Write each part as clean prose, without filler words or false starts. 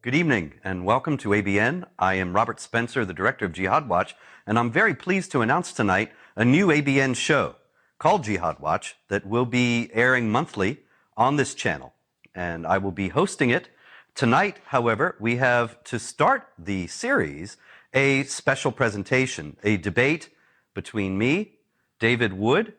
Good evening and welcome to ABN. I am Robert Spencer, the director of Jihad Watch, and I'm very pleased to announce tonight a new ABN show called Jihad Watch that will be airing monthly on this channel, and I will be hosting it. Tonight, however, we have, to start the series, a special presentation, a debate between me, David Wood,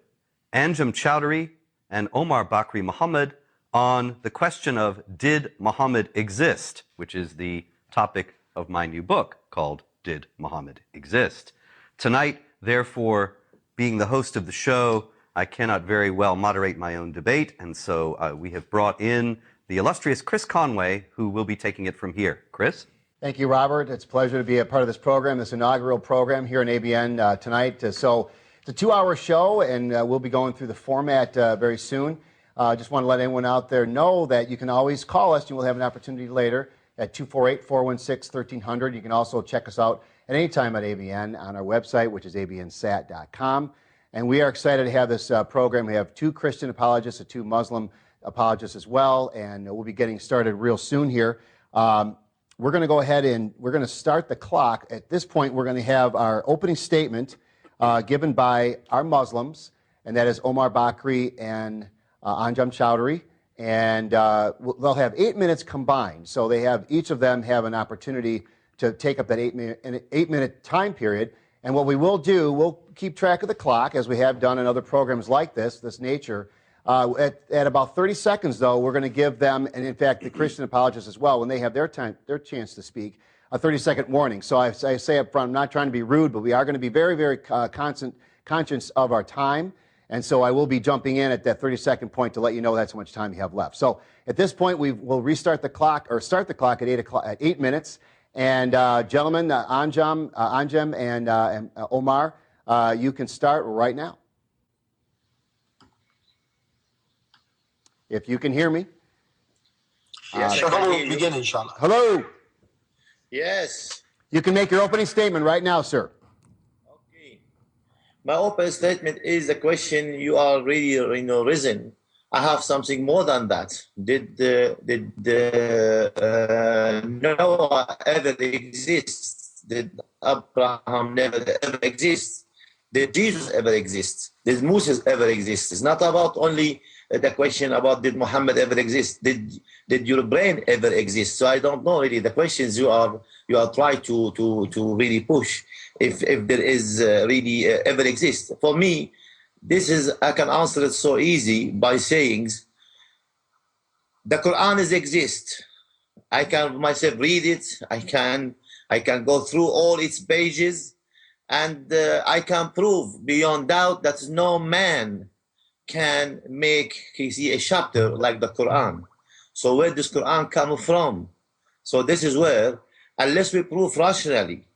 Anjem Choudary, and Omar Bakri Mihammad on the question of did Muhammad exist, which is the topic of my new book called Did Muhammad Exist? Tonight, therefore, being the host of the show, I cannot very well moderate my own debate, and so we have brought in the illustrious Chris Conway, who will be taking it from here. Chris? Thank you, Robert. It's a pleasure to be a part of this program, this inaugural program here in ABN tonight. So it's a 2-hour show, and we'll be going through the format very soon. Just want to let anyone out there know that you can always call us. You will have an opportunity later at 248-416-1300. You can also check us out at any time at ABN on our website, which is abnsat.com. And we are excited to have this program. We have 2 Christian apologists and 2 Muslim apologists as well, and we'll be getting started real soon here. We're going to go ahead and we're going to start the clock. At this point, we're going to have our opening statement given by our Muslims, and that is Omar Bakri and Anjem Choudary, and they'll have 8 minutes combined. So they have, each of them have an opportunity to take up that 8-minute time period. And what we will do, we'll keep track of the clock as we have done in other programs like this nature. At about 30 seconds, though, we're going to give them, and in fact, the Christian apologists as well, when they have their chance to speak, a 30-second warning. So I say up front, I'm not trying to be rude, but we are going to be very, very conscious of our time. And so I will be jumping in at that 30-second point to let you know that's how much time you have left. So at this point, we will restart the clock, or start the clock at 8 minutes. And gentlemen, Anjem and Omar, you can start right now. If you can hear me. Yes, hello, begin inshallah. Hello. Yes. You can make your opening statement right now, sir. Okay. My opening statement is the question you are really, risen. I have something more than that. Did Noah ever exist? Did Abraham never ever exist? Did Jesus ever exist? Did Moses ever exist? It's not about only the question about did Muhammad ever exist? Did your brain ever exist? So I don't know really the questions you are trying to really push. If there is really ever exist. For me, this is, I can answer it so easy by saying the Quran exist. I can myself read it. I can go through all its pages, and I can prove beyond doubt that no man can make a chapter like the Quran. So where does Quran come from? So this is where, unless we prove rationally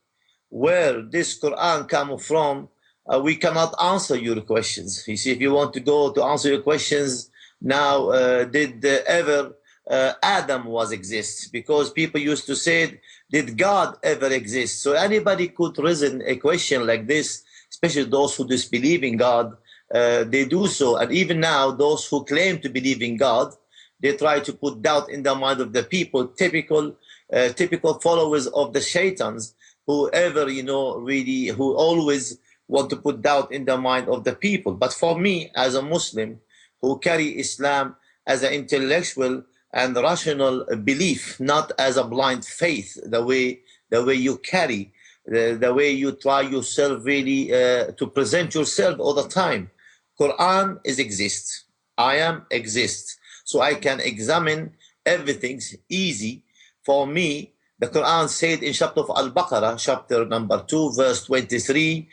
where this Quran come from, we cannot answer your questions. You see, if you want to go to answer your questions now, did ever Adam was exist? Because people used to say, did God ever exist? So anybody could reason a question like this, especially those who disbelieve in God. They do so, and even now, those who claim to believe in God, they try to put doubt in the mind of the people. Typical followers of the shaitans, whoever really, who always want to put doubt in the mind of the people. But for me, as a Muslim who carry Islam as an intellectual and rational belief, not as a blind faith, the way you carry, the way you try yourself really to present yourself all the time. Quran exists. I am exist. So I can examine everything's easy. For me, the Quran said in chapter of Al-Baqarah, chapter number 2, verse 23,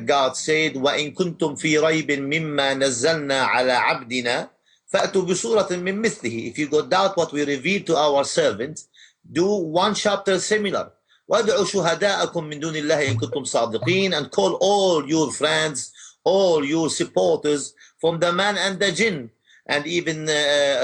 God said, وَإِن كُنْتُمْ فِي رَيْبٍ مِمَّا نَزَّلْنَا عَلَى عَبْدِنَا فَأْتُوا بِسُورَةٍ مِّن مِثْلِهِ. If you go doubt what we revealed to our servant, do one chapter similar. وَادْعُوا شُهَدَاءَكُم مِّن دُونِ اللَّهِ إِن كُنتُمْ صَادِقِينَ, and call all your friends, all your supporters from the man and the jinn, and even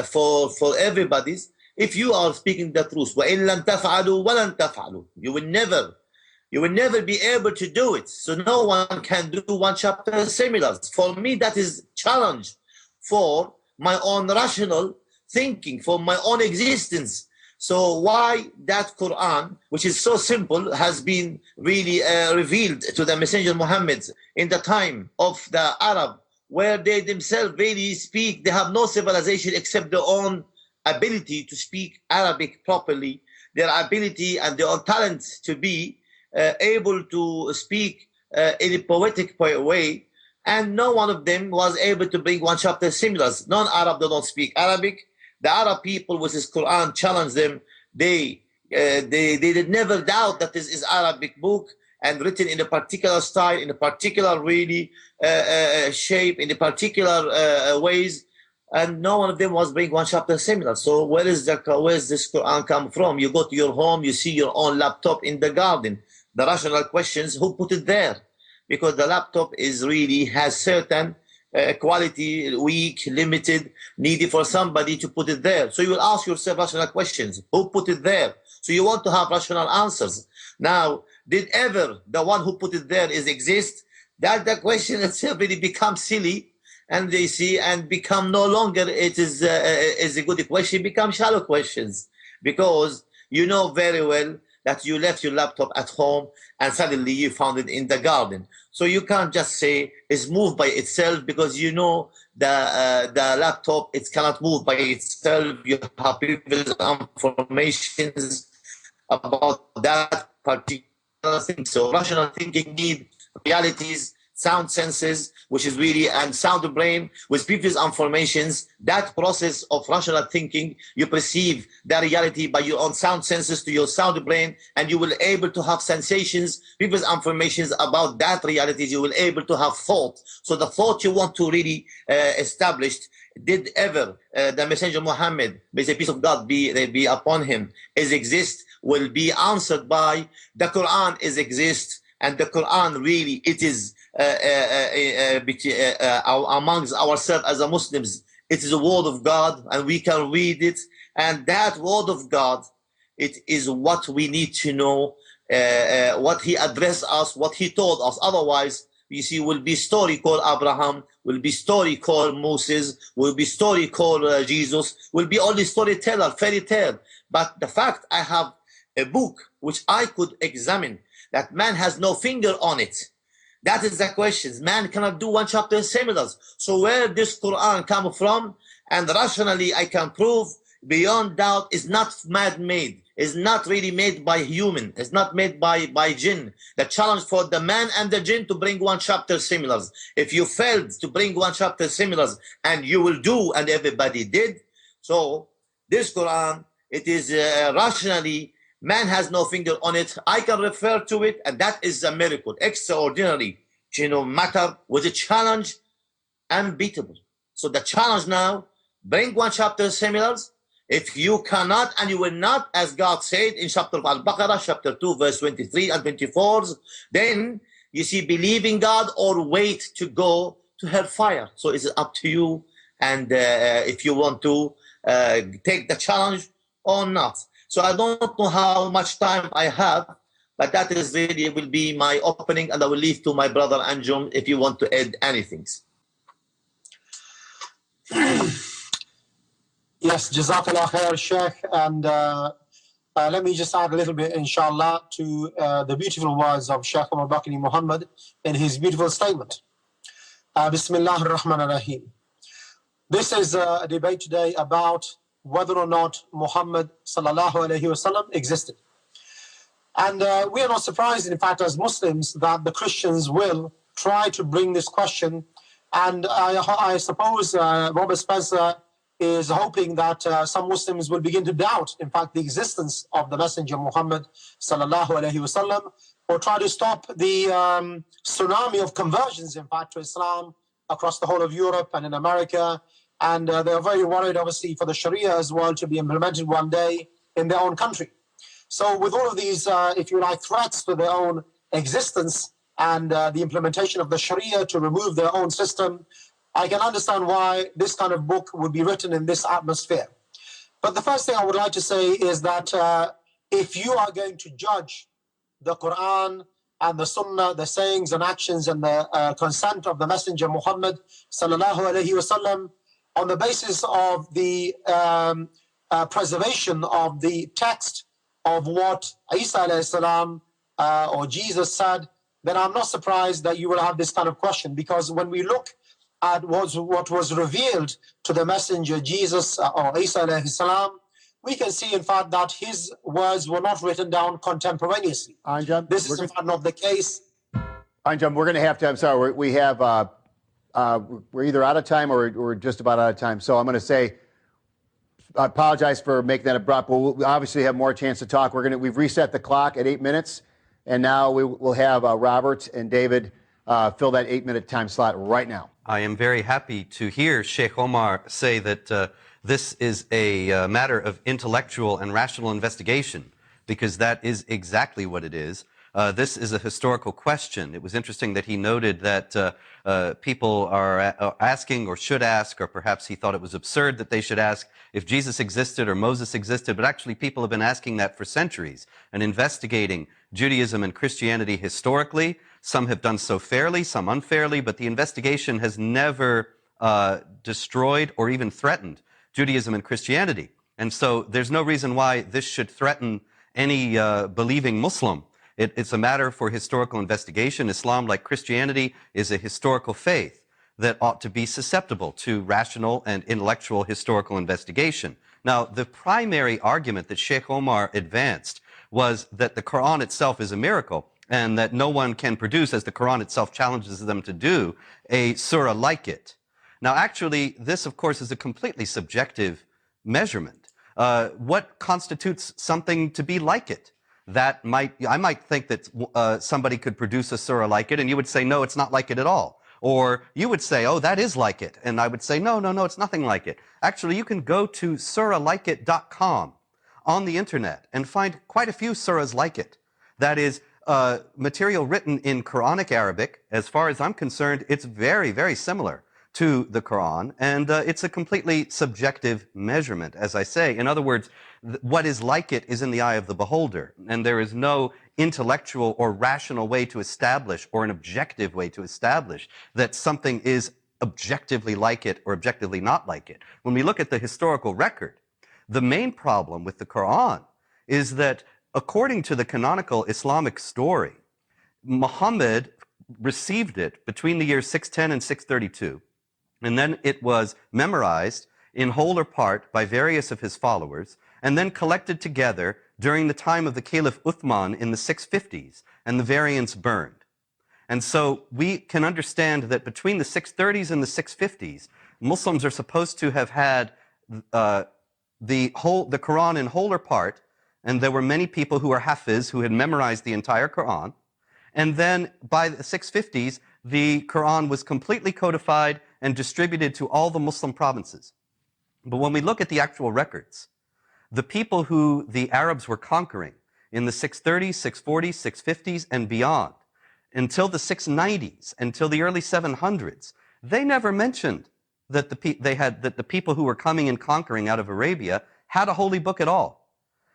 for everybody's, if you are speaking the truth. وَإِن لَمْ تَفْعَلُوا وَلَنْ تَفْعَلُوا. You will never be able to do it. So no one can do one chapter similar. For me, that is challenge for my own rational thinking, for my own existence. So why that Quran, which is so simple, has been really revealed to the Messenger Muhammad in the time of the Arab, where they themselves really speak, they have no civilization except their own ability to speak Arabic properly, their ability and their own talent to be able to speak in a poetic way. And no one of them was able to bring one chapter similar. Non-Arab, they don't speak Arabic. The Arab people with his Quran challenged them. They did never doubt that this is Arabic book and written in a particular style, in a particular really shape, in a particular ways. And no one of them was bringing one chapter similar. So where's this Quran come from? You go to your home, you see your own laptop in the garden. The rational questions, who put it there? Because the laptop is really has certain quality, weak, limited, needed for somebody to put it there. So you will ask yourself rational questions. Who put it there? So you want to have rational answers. Now, did ever the one who put it there exist? That the question itself really becomes silly, and they see and become no longer it is a good question, become shallow questions, because you know very well that you left your laptop at home and suddenly you found it in the garden. So you can't just say it's moved by itself, because you know the laptop, it cannot move by itself. You have previous informations about that particular thing. So rational thinking need realities, sound senses, which is really, and sound brain with previous informations. That process of rational thinking, you perceive the reality by your own sound senses to your sound brain, and you will able to have sensations, previous informations about that reality. You will able to have thought. So the thought you want to really establish, did ever the Messenger Muhammad, may the peace of God be upon him, exist, will be answered by the Quran exist. And the Quran really, it is amongst ourselves as a Muslims, it is a word of God, and we can read it. And that word of God, it is what we need to know, what he addressed us, what he told us. Otherwise, you see, will be story called Abraham, will be story called Moses, will be story called Jesus, will be only storyteller, fairy tale. But the fact I have a book which I could examine, that man has no finger on it. That is the question. Man cannot do one chapter similar. So where this Quran come from? And rationally, I can prove beyond doubt, is not man-made. Is not really made by human. It's not made by jinn. The challenge for the man and the jinn to bring one chapter similar. If you failed to bring one chapter similar, and you will do, and everybody did. So this Quran, it is rationally, man has no finger on it. I can refer to it, and that is a miracle, extraordinary, matter with a challenge, unbeatable. So the challenge now, bring one chapter similar. If you cannot, and you will not, as God said in chapter of Al-Baqarah, chapter 2, verse 23 and 24, then you see, believe in God or wait to go to hellfire. So it's up to you, and if you want to take the challenge or not. So I don't know how much time I have, but that is really will be my opening, and I will leave to my brother Anjem if you want to add anything. Yes, Jazakallah khair, Sheikh. And let me just add a little bit, inshallah, to the beautiful words of Sheikh Omar Bakri Muhammad in his beautiful statement. Bismillah ar-Rahman ar-Rahim. This is a debate today about whether or not Muhammad sallallahu alayhi wasallam existed. And we are not surprised, in fact, as Muslims, that the Christians will try to bring this question. And I suppose Robert Spencer is hoping that some Muslims will begin to doubt, in fact, the existence of the Messenger Muhammad sallallahu alayhi wasallam, or try to stop the tsunami of conversions, in fact, to Islam across the whole of Europe and in America. And they are very worried, obviously, for the Sharia as well to be implemented one day in their own country. So with all of these, if you like, threats to their own existence and the implementation of the Sharia to remove their own system, I can understand why this kind of book would be written in this atmosphere. But the first thing I would like to say is that if you are going to judge the Quran and the Sunnah, the sayings and actions and the consent of the Messenger Muhammad sallallahu alaihi wasallam on the basis of the preservation of the text of what Isa alayhi salam or Jesus said, then I'm not surprised that you will have this kind of question. Because when we look at what was revealed to the messenger Jesus or Isa alayhi salam, we can see in fact that his words were not written down contemporaneously. Anjem, This is in fact not the case. Anjem, we're going to have to, I'm sorry, we have, we're either out of time or we're just about out of time. So I'm going to say, I apologize for making that abrupt. We'll obviously have more chance to talk. We've reset the clock at 8 minutes, and now we'll have Robert and David fill that 8-minute time slot right now. I am very happy to hear Sheikh Omar say that this is a matter of intellectual and rational investigation, because that is exactly what it is. This is a historical question. It was interesting that he noted that people are asking or should ask, or perhaps he thought it was absurd that they should ask if Jesus existed or Moses existed, but actually people have been asking that for centuries and investigating Judaism and Christianity historically. Some have done so fairly, some unfairly, but the investigation has never destroyed or even threatened Judaism and Christianity. And so there's no reason why this should threaten any believing Muslim. It's a matter for historical investigation. Islam, like Christianity, is a historical faith that ought to be susceptible to rational and intellectual historical investigation. Now, the primary argument that Sheikh Omar advanced was that the Quran itself is a miracle, and that no one can produce, as the Quran itself challenges them to do, a surah like it. Now, actually, this, of course, is a completely subjective measurement. What constitutes something to be like it? I might think that somebody could produce a surah like it, and you would say, no, it's not like it at all. Or you would say, oh, that is like it. And I would say, no, it's nothing like it. Actually, you can go to surahlikeit.com on the internet and find quite a few surahs like it. That is, material written in Quranic Arabic. As far as I'm concerned, it's very, very similar to the Quran, and it's a completely subjective measurement, as I say. In other words, what is like it is in the eye of the beholder, and there is no intellectual or rational way to establish, or an objective way to establish, that something is objectively like it or objectively not like it. When we look at the historical record, the main problem with the Quran is that, according to the canonical Islamic story, Muhammad received it between the years 610 and 632, and then it was memorized in whole or part by various of his followers, and then collected together during the time of the Caliph Uthman in the 650s, and the variants burned. And so we can understand that between the 630s and the 650s, Muslims are supposed to have had the Quran in whole or part, and there were many people who were Hafiz who had memorized the entire Quran. And then by the 650s, the Quran was completely codified and distributed to all the Muslim provinces. But when we look at the actual records, the people who the Arabs were conquering in the 630s, 640s, 650s, and beyond, until the 690s, until the early 700s, they never mentioned that the people who were coming and conquering out of Arabia had a holy book at all.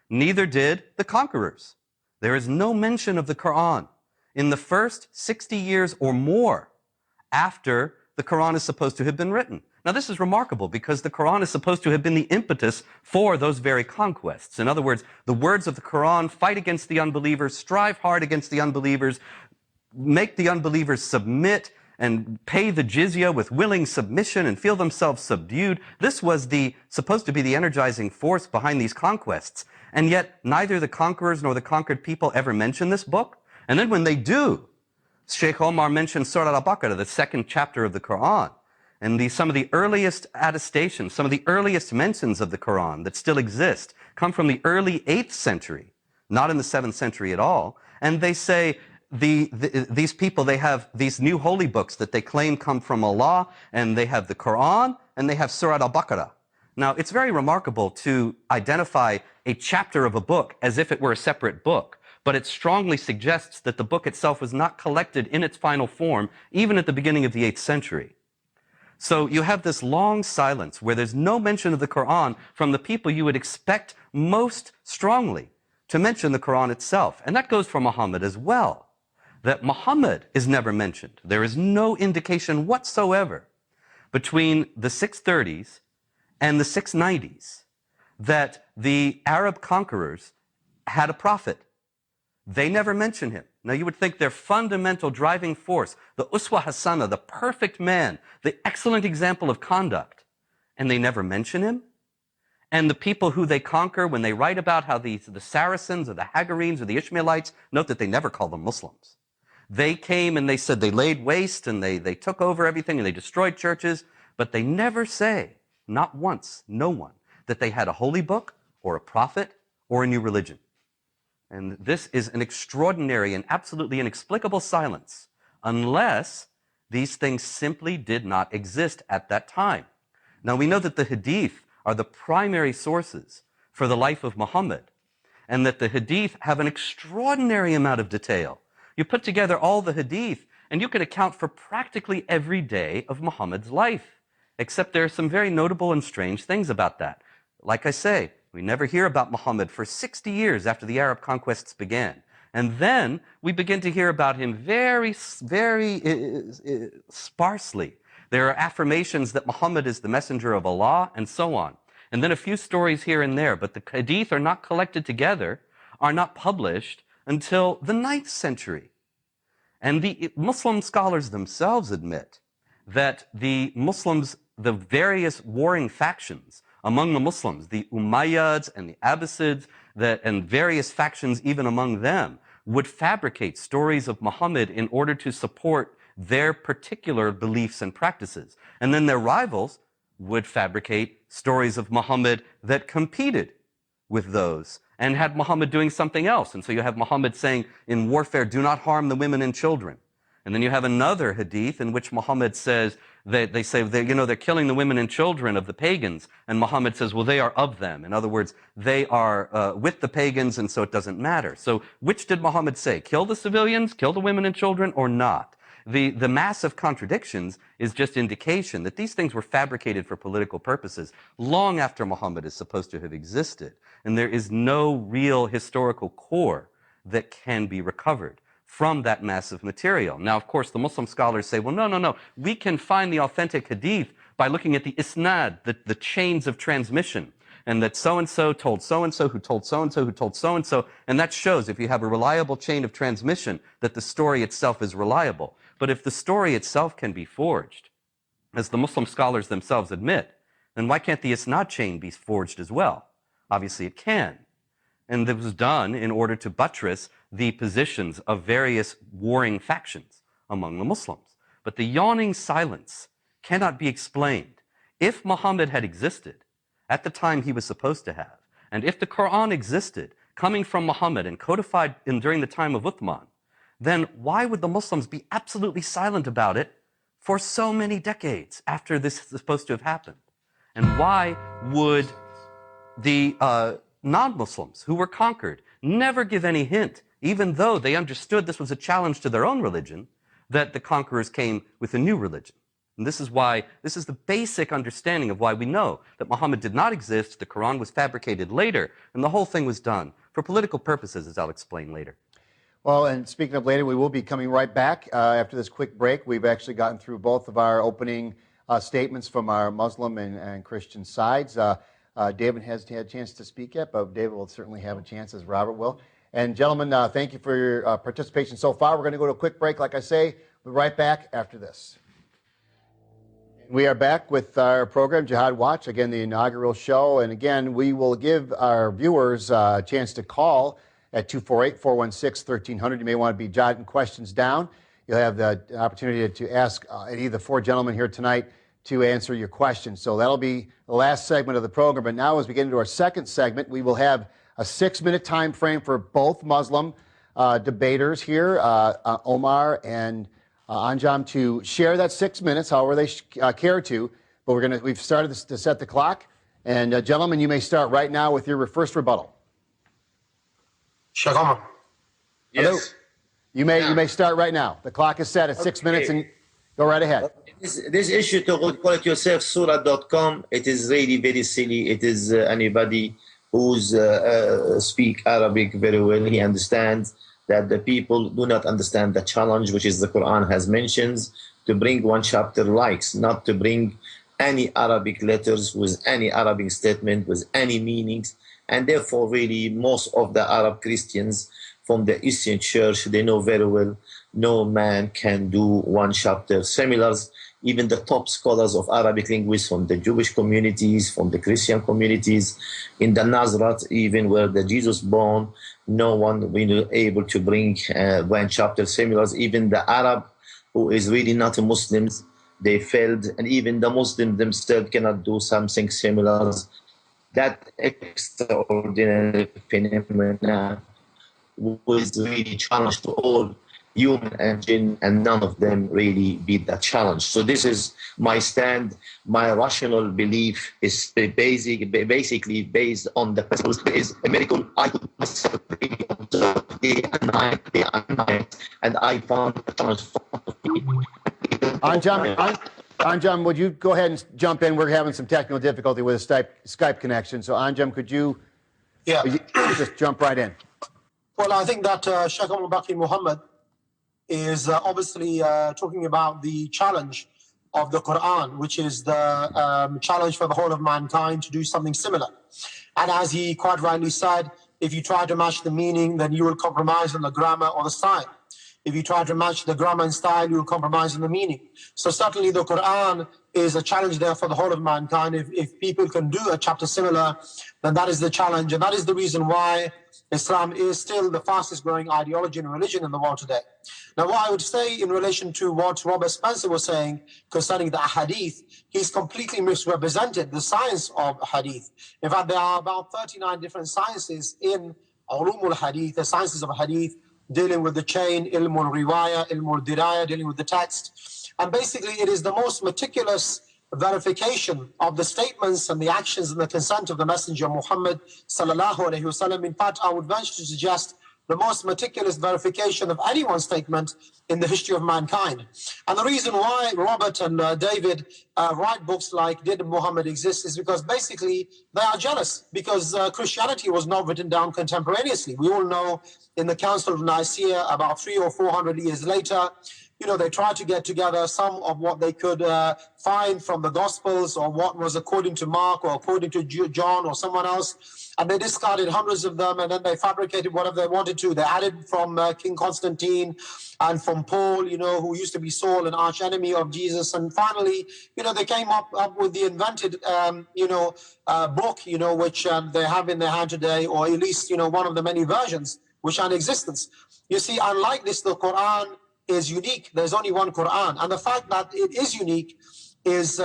Neither did the conquerors. There is no mention of the Quran in the first 60 years or more after the Quran is supposed to have been written. Now, this is remarkable because the Quran is supposed to have been the impetus for those very conquests. In other words, the words of the Quran fight against the unbelievers, strive hard against the unbelievers, make the unbelievers submit and pay the jizya with willing submission and feel themselves subdued. This was supposed to be the energizing force behind these conquests. And yet, neither the conquerors nor the conquered people ever mention this book. And then when they do, Sheikh Omar mentioned Surah Al-Baqarah, the second chapter of the Quran. And some of the earliest attestations, some of the earliest mentions of the Quran that still exist come from the early 8th century, not in the 7th century at all. And they say these people, they have these new holy books that they claim come from Allah, and they have the Quran, and they have Surah Al-Baqarah. Now, it's very remarkable to identify a chapter of a book as if it were a separate book, but it strongly suggests that the book itself was not collected in its final form, even at the beginning of the 8th century. So you have this long silence where there's no mention of the Quran from the people you would expect most strongly to mention the Quran itself. And that goes for Muhammad as well, that Muhammad is never mentioned. There is no indication whatsoever between the 630s and the 690s that the Arab conquerors had a prophet. They never mention him. Now, you would think their fundamental driving force, the Uswa Hasana, the perfect man, the excellent example of conduct, and they never mention him? And the people who they conquer, when they write about how the Saracens or the Hagarenes or the Ishmaelites, note that they never call them Muslims. They came and they said they laid waste and they took over everything and they destroyed churches, but they never say, not once, no one, that they had a holy book or a prophet or a new religion. And this is an extraordinary and absolutely inexplicable silence, unless these things simply did not exist at that time. Now, we know that the Hadith are the primary sources for the life of Muhammad, and that the Hadith have an extraordinary amount of detail. You put together all the Hadith, and you could account for practically every day of Muhammad's life, except there are some very notable and strange things about that. Like I say, we never hear about Muhammad for 60 years after the Arab conquests began. And then we begin to hear about him very, very sparsely. There are affirmations that Muhammad is the messenger of Allah, and so on. And then a few stories here and there, but the Hadith are not collected together, are not published until the 9th century. And the Muslim scholars themselves admit that the Muslims, the various warring factions among the Muslims, the Umayyads and the Abbasids, and various factions even among them, would fabricate stories of Muhammad in order to support their particular beliefs and practices. And then their rivals would fabricate stories of Muhammad that competed with those and had Muhammad doing something else. And so you have Muhammad saying in warfare, do not harm the women and children. And then you have another hadith in which Muhammad says, they say, they're killing the women and children of the pagans. And Muhammad says, well, they are of them. In other words, they are with the pagans, and so it doesn't matter. So which did Muhammad say? Kill the civilians, kill the women and children, or not? The massive contradictions is just indication that these things were fabricated for political purposes long after Muhammad is supposed to have existed. And there is no real historical core that can be recovered from that massive material. Now, of course, the Muslim scholars say, well, no. We can find the authentic hadith by looking at the isnad, the chains of transmission, and that so-and-so told so-and-so, who told so-and-so, who told so-and-so, and that shows, if you have a reliable chain of transmission, that the story itself is reliable. But if the story itself can be forged, as the Muslim scholars themselves admit, then why can't the isnad chain be forged as well? Obviously it can. And it was done in order to buttress the positions of various warring factions among the Muslims. But the yawning silence cannot be explained. If Muhammad had existed at the time he was supposed to have, and if the Quran existed coming from Muhammad and codified during the time of Uthman, then why would the Muslims be absolutely silent about it for so many decades after this is supposed to have happened? And why would the non-Muslims who were conquered never give any hint, even though they understood this was a challenge to their own religion, that the conquerors came with a new religion? And this is the basic understanding of why we know that Muhammad did not exist, the Quran was fabricated later, and the whole thing was done for political purposes, as I'll explain later. Well, and speaking of later, we will be coming right back after this quick break. We've actually gotten through both of our opening statements from our Muslim and Christian sides. David hasn't had a chance to speak yet, but David will certainly have a chance, as Robert will. And gentlemen, thank you for your participation so far. We're going to go to a quick break, like I say. We'll be right back after this. We are back with our program, Jihad Watch, again, the inaugural show. And again, we will give our viewers a chance to call at 248-416-1300. You may want to be jotting questions down. You'll have the opportunity to ask any of the four gentlemen here tonight to answer your questions. So that'll be the last segment of the program. But now, as we get into our second segment, we will have a 6-minute time frame for both Muslim debaters here, Omar and Anjem, to share that 6 minutes, however they care to. But we've started to set the clock. And gentlemen, you may start right now with your first rebuttal. Sheikh Omar. Yes. Hello. You may start right now. The clock is set at 6 minutes, and go right ahead. This issue to call it yourself surah.com, it is really very silly. It is anybody who's speak Arabic very well, he understands that the people do not understand the challenge which is the Quran has mentioned, to bring one chapter likes, not to bring any Arabic letters, with any Arabic statement, with any meanings. And therefore, really, most of the Arab Christians from the Eastern Church, they know very well, no man can do one chapter. Similars, even the top scholars of Arabic language from the Jewish communities, from the Christian communities, in the Nazareth, even where the Jesus born, no one will be able to bring one chapter similars. Even the Arab, who is really not a Muslims, they failed, and even the Muslims themselves cannot do something similar. That extraordinary phenomena was really challenge to all human and jinn, and none of them really beat that challenge. So this is my stand. My rational belief is basically based on the principles. There is a miracle I could myself really observe day and night, and I found the challenge. Anjem, would you go ahead and jump in? We're having some technical difficulty with a Skype connection. So Anjem, could you just jump right in? Well, I think that Sheikh Omar Bakri Muhammad is obviously talking about the challenge of the Quran, which is the challenge for the whole of mankind to do something similar. And as he quite rightly said, if you try to match the meaning, then you will compromise on the grammar or the style. If you try to match the grammar and style, you will compromise on the meaning. So certainly the Quran is a challenge there for the whole of mankind. If people can do a chapter similar, then that is the challenge. And that is the reason why Islam is still the fastest growing ideology and religion in the world today. Now, what I would say in relation to what Robert Spencer was saying concerning the hadith, he's completely misrepresented the science of hadith. In fact, there are about 39 different sciences in ulumul hadith, the sciences of hadith, dealing with the chain, ilmul riwaya, ilmul diraya, dealing with the text. And basically, it is the most meticulous verification of the statements and the actions and the consent of the Messenger Muhammad sallallahu alaihi wasallam. In fact, I would venture to suggest the most meticulous verification of anyone's statement in the history of mankind. And the reason why Robert and David write books like Did Muhammad Exist is because basically they are jealous, because Christianity was not written down contemporaneously. We all know in the Council of Nicaea about 300 or 400 years later, they tried to get together some of what they could find from the Gospels, or what was according to Mark or according to John or someone else, and they discarded hundreds of them, and then they fabricated whatever they wanted to. They added from King Constantine and from Paul, who used to be Saul, an arch enemy of Jesus, and finally, they came up with the invented, book, which they have in their hand today, or at least, one of the many versions which are in existence. You see, unlike this, the Quran is unique. There's only one Quran, and the fact that it is unique is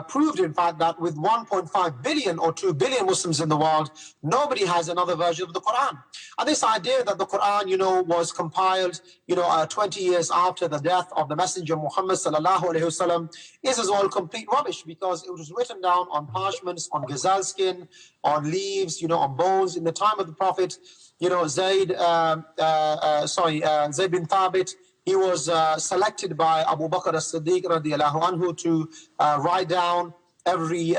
proved, in fact, that with 1.5 billion or 2 billion Muslims in the world, nobody has another version of the Quran. And this idea that the Quran, was compiled, 20 years after the death of the Messenger Muhammad sallallahu alaihi wasallam is as well complete rubbish, because it was written down on parchments, on gazelle skin, on leaves, on bones in the time of the Prophet. Zayd bin Thabit, he was selected by Abu Bakr as-Siddiq radiallahu anhu to write down every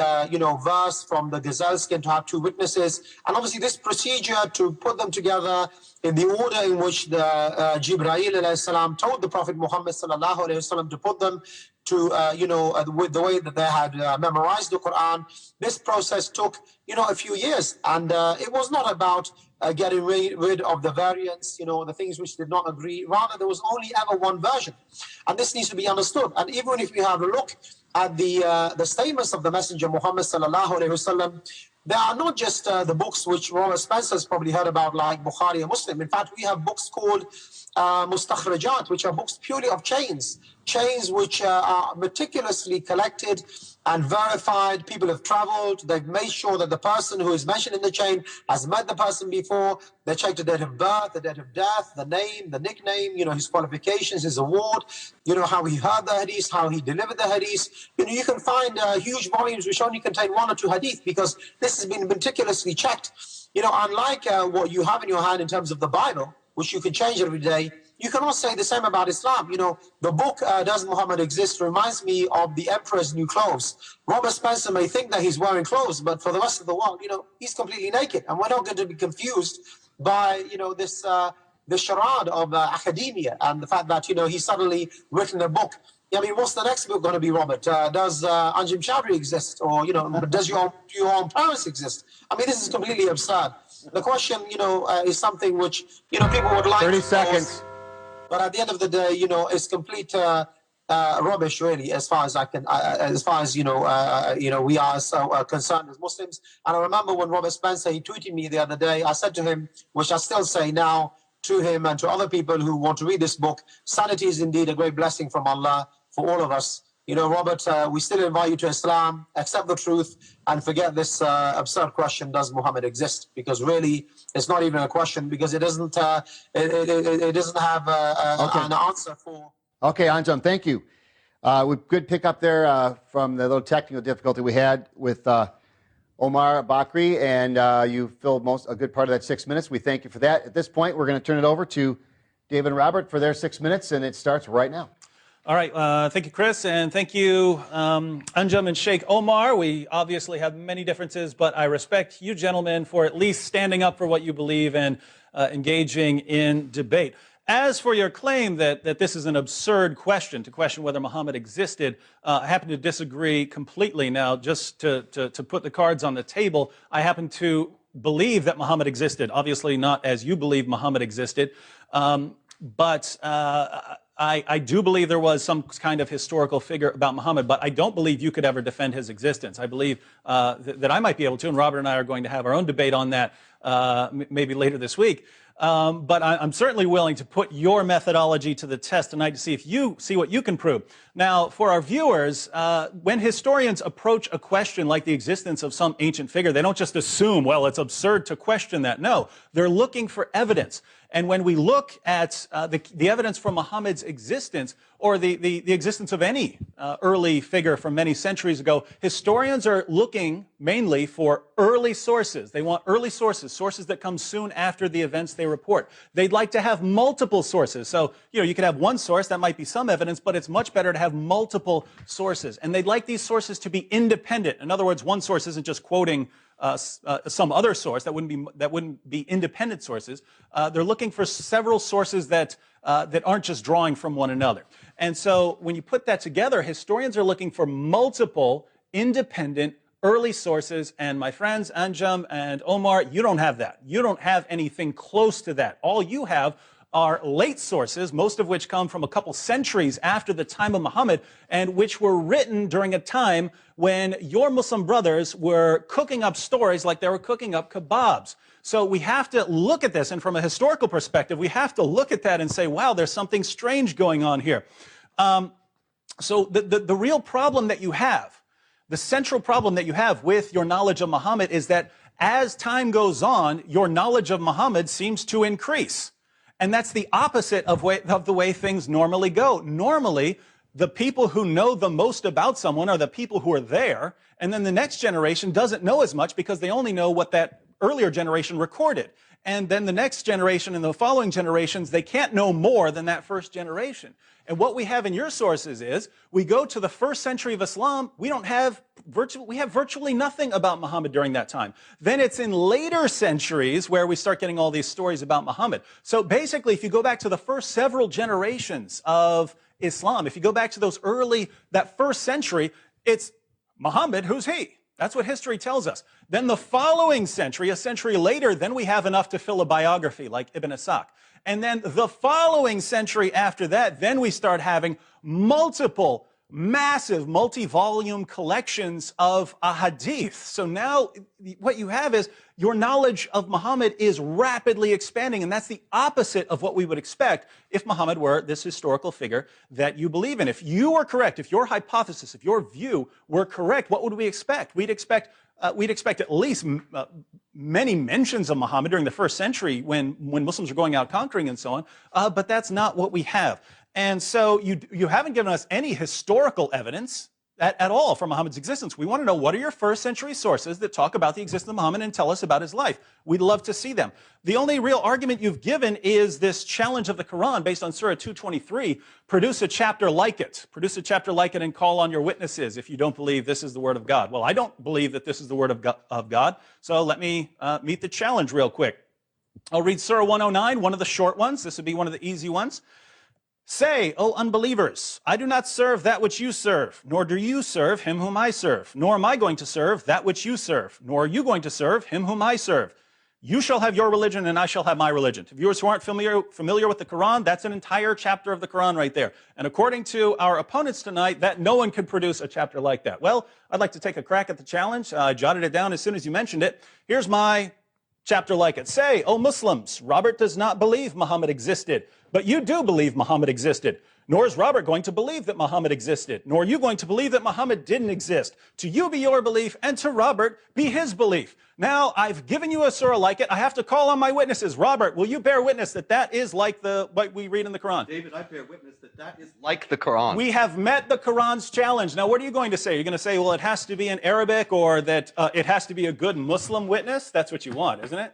verse from the gazelle skin, to have two witnesses. And obviously this procedure to put them together in the order in which the Jibreel alayhi salam told the Prophet Muhammad sallallahu alayhi wasallam to put them to, with the way that they had memorized the Quran, this process took, a few years. And it was not about getting rid of the variants, the things which did not agree. Rather, there was only ever one version. And this needs to be understood. And even if we have a look at the statements of the Messenger Muhammad sallallahu alaihi wasallam, they are not just the books which Robert Spencer has probably heard about, like Bukhari and Muslim. In fact, we have books called mustakhrajat, which are books purely of chains which are meticulously collected and verified. People have traveled, they've made sure that the person who is mentioned in the chain has met the person before. They check the date of birth, the date of death, the name, the nickname, his qualifications, his award, how he heard the hadith, how he delivered the hadith. You can find huge volumes which only contain one or two hadith, because this has been meticulously checked. Unlike what you have in your hand in terms of the Bible, which you can change every day, you cannot say the same about Islam. The book, Does Muhammad Exist, reminds me of the Emperor's New Clothes. Robert Spencer may think that he's wearing clothes, but for the rest of the world, he's completely naked. And we're not going to be confused by, this charade of academia and the fact that, he's suddenly written a book Yeah, I mean, what's the next book going to be, Robert? Does Anjem Choudary exist, or does your own parents exist? I mean, this is completely absurd. The question, is something which people would like 30 to seconds. pose, but at the end of the day, it's complete rubbish, really, as far as I can, as far as we are so concerned as Muslims. And I remember when Robert Spencer, he tweeted me the other day. I said to him, which I still say now to him and to other people who want to read this book, sanity is indeed a great blessing from Allah for all of us. Robert, we still invite you to Islam, accept the truth, and forget this absurd question, does Muhammad exist? Because really, it's not even a question, because it doesn't it doesn't have an answer for. Okay, Anjem, thank you. Good pick up there from the little technical difficulty we had with Omar Bakri, and you filled a good part of that 6 minutes. We thank you for that. At this point, we're going to turn it over to David and Robert for their 6 minutes, and it starts right now. All right. Thank you, Chris, and thank you, Anjem and Sheikh Omar. We obviously have many differences, but I respect you gentlemen for at least standing up for what you believe and engaging in debate. As for your claim that this is an absurd question, to question whether Muhammad existed, I happen to disagree completely. Now, just to put the cards on the table, I happen to believe that Muhammad existed. Obviously not as you believe Muhammad existed, but I do believe there was some kind of historical figure about Muhammad, but I don't believe you could ever defend his existence. I believe that I might be able to, and Robert and I are going to have our own debate on that maybe later this week. But I'm certainly willing to put your methodology to the test tonight to see what you can prove. Now, for our viewers, when historians approach a question like the existence of some ancient figure, they don't just assume, well, it's absurd to question that. No, they're looking for evidence. And when we look at the evidence for Muhammad's existence, or the existence of any early figure from many centuries ago, historians are looking mainly for early sources. They want early sources, sources that come soon after the events they report. They'd like to have multiple sources. So, you could have one source, that might be some evidence, but it's much better to have multiple sources. And they'd like these sources to be independent. In other words, one source isn't just quoting some other source. That wouldn't be independent sources. They're looking for several sources that aren't just drawing from one another. And so when you put that together, historians are looking for multiple independent early sources. And my friends, Anjem and Omar, you don't have that. You don't have anything close to that. All you have are late sources, most of which come from a couple centuries after the time of Muhammad, and which were written during a time when your Muslim brothers were cooking up stories like they were cooking up kebabs. So we have to look at this, and from a historical perspective, we have to look at that and say, wow, there's something strange going on here. So the real problem that you have, the central problem that you have with your knowledge of Muhammad is that as time goes on, your knowledge of Muhammad seems to increase. And that's the opposite of the way things normally go. Normally, the people who know the most about someone are the people who are there, and then the next generation doesn't know as much because they only know what that earlier generation recorded. And then the next generation and the following generations, they can't know more than that first generation. And what we have in your sources is, we go to the first century of Islam, we have virtually nothing about Muhammad during that time. Then it's in later centuries where we start getting all these stories about Muhammad. So basically, if you go back to the first several generations of Islam, if you go back to that first century, it's Muhammad, who's he? That's what history tells us. Then the following century, a century later, then we have enough to fill a biography like Ibn Ishaq. And then the following century after that, then we start having multiple, massive, multi-volume collections of ahadith. So now what you have is your knowledge of Muhammad is rapidly expanding, and that's the opposite of what we would expect if Muhammad were this historical figure that you believe in. If you were correct, if your hypothesis, if your view were correct, what would we expect? We'd expect at least many mentions of Muhammad during the first century when Muslims were going out conquering and so on, but that's not what we have. And so you haven't given us any historical evidence at all for Muhammad's existence. We want to know, what are your first century sources that talk about the existence of Muhammad and tell us about his life? We'd love to see them. The only real argument you've given is this challenge of the Quran based on Surah 223. Produce a chapter like it. Produce a chapter like it and call on your witnesses if you don't believe this is the word of God. Well, I don't believe that this is the word of God, so let me meet the challenge real quick. I'll read Surah 109, one of the short ones. This would be one of the easy ones. Say, O unbelievers, I do not serve that which you serve, nor do you serve him whom I serve, nor am I going to serve that which you serve, nor are you going to serve him whom I serve. You shall have your religion and I shall have my religion. To viewers who aren't familiar with the Quran, that's an entire chapter of the Quran right there. And according to our opponents tonight, that no one could produce a chapter like that. Well, I'd like to take a crack at the challenge. I jotted it down as soon as you mentioned it. Here's my chapter like it. Say, O Muslims, Robert does not believe Muhammad existed, but you do believe Muhammad existed. Nor is Robert going to believe that Muhammad existed, nor are you going to believe that Muhammad didn't exist. To you be your belief, and to Robert be his belief. Now, I've given you a surah like it. I have to call on my witnesses. Robert, will you bear witness that that is like what we read in the Quran? David, I bear witness that that is like the Quran. We have met the Quran's challenge. Now, what are you going to say? You're going to say, well, it has to be in Arabic, or that it has to be a good Muslim witness? That's what you want, isn't it?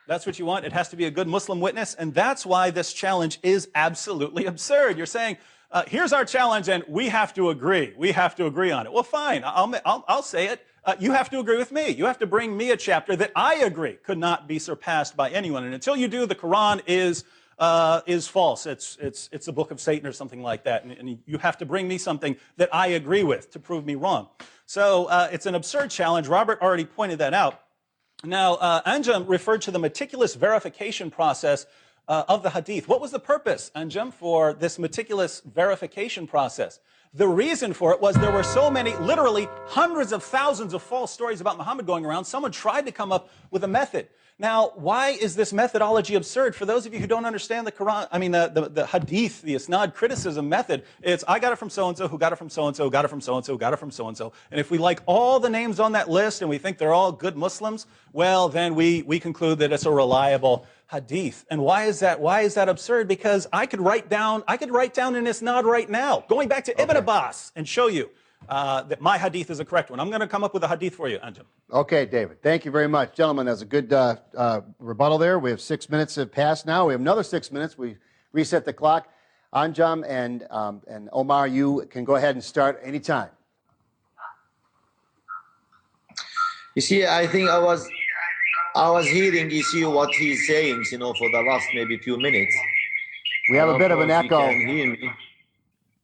That's what you want. It has to be a good Muslim witness. And that's why this challenge is absolutely absurd. You're saying, here's our challenge, and we have to agree. We have to agree on it. Well, fine. I'll say it. You have to agree with me. You have to bring me a chapter that I agree could not be surpassed by anyone. And until you do, the Quran is false. It's a book of Satan or something like that. And you have to bring me something that I agree with to prove me wrong. So it's an absurd challenge. Robert already pointed that out. Now, Anjem referred to the meticulous verification process of the hadith. What was the purpose, Anjem, for this meticulous verification process? The reason for it was there were so many, literally hundreds of thousands of false stories about Muhammad going around. Someone tried to come up with a method. Now, why is this methodology absurd? For those of you who don't understand the Quran, I mean the hadith, the isnad criticism method, it's I got it from so-and-so, who got it from so-and-so, got it from so-and-so, got it from so-and-so. And if we like all the names on that list and we think they're all good Muslims, well, then we conclude that it's a reliable hadith. And why is that? Why is that absurd? Because I could write down an isnad right now, going back to Ibn Abbas, and show you that my hadith is a correct one. I'm going to come up with a hadith for you, Anjem. Okay, David. Thank you very much. Gentlemen, that's a good rebuttal there. We have 6 minutes have passed now. We have another 6 minutes. We reset the clock. Anjem and Omar, you can go ahead and start anytime. You see, I think I was hearing, you see, what he's saying, you know, for the last maybe few minutes. We have a bit of an echo. You can hear me.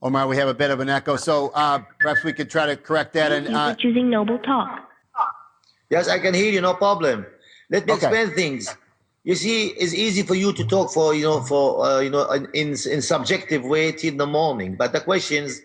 Omar, we have a bit of an echo, so perhaps we could try to correct that. And choosing Noble Talk. Yes, I can hear you, no problem. Let me explain things. You see, it's easy for you to talk in subjective way till the morning. But the questions,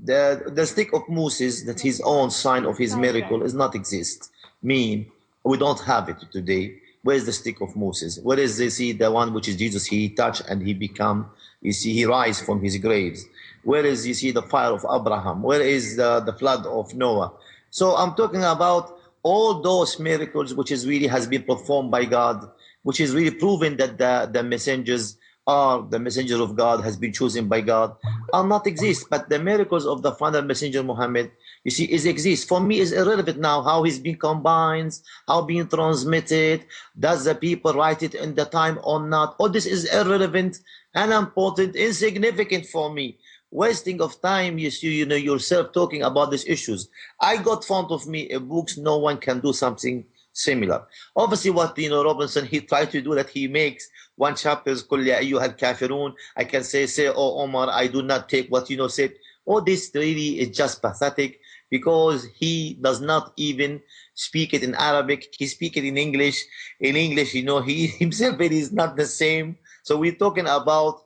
the stick of Moses, that his own sign of his miracle, does not exist. We don't have it today. Where is the stick of Moses? Where is the one which is Jesus? He touched and he become. You see, he rise from his graves. Where is the fire of Abraham? Where is the flood of Noah? So I'm talking about all those miracles which is really has been performed by God, which is really proven that the messengers of God has been chosen by God, are not exist. But the miracles of the final messenger Muhammad, you see, exist. For me, is irrelevant now how he's been combined, how being transmitted, does the people write it in the time or not? All this is irrelevant, unimportant, insignificant for me. Wasting of time, you see, yourself talking about these issues. I got front of me a books, no one can do something similar. Obviously, what Robinson he tried to do, that he makes one chapter, Qul ya ayyuhal kafirun. I can say, oh Omar, I do not take what said. All this really is just pathetic, because he does not even speak it in Arabic. He speaks it in English. In English, he himself, it is not the same. So we're talking about,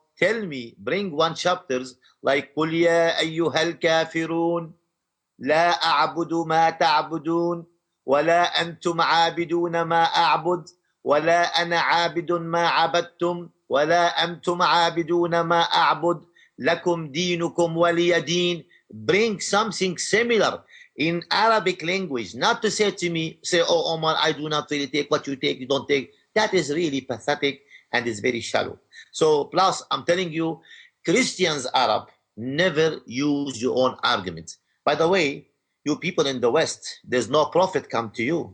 bring one chapters like قل يا أيها الكافرون لا أعبد ما تعبدون ولا أنتم عابدون ما أعبد ولا أنا عابد ما عبدتم ولا أنتم عابدون ما أعبد لكم دينكم ولي دين. Bring something similar in Arabic language, not to say to me, oh Omar, I do not really take what you take, you don't take. That is really pathetic and is very shallow. So plus, I'm telling you, Christians Arab never use your own argument. By the way, you people in the West, there's no prophet come to you.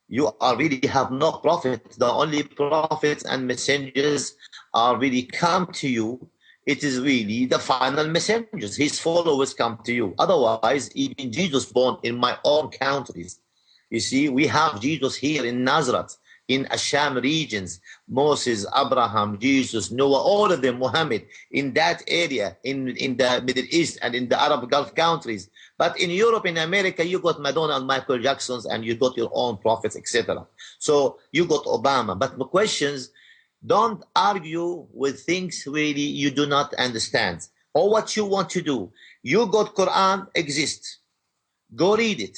You really have no prophet. The only prophets and messengers are really come to you. It is really the final messengers. His followers come to you. Otherwise, even Jesus born in my own countries. You see, we have Jesus here in Nazareth. in Asham regions, Moses, Abraham, Jesus, Noah, all of them, Muhammad, in that area, in the Middle East and in the Arab Gulf countries. But in Europe, in America, you got Madonna and Michael Jacksons, and you got your own prophets, etc. So you got Obama. But the questions, don't argue with things really you do not understand or what you want to do. You got Quran exists. Go read it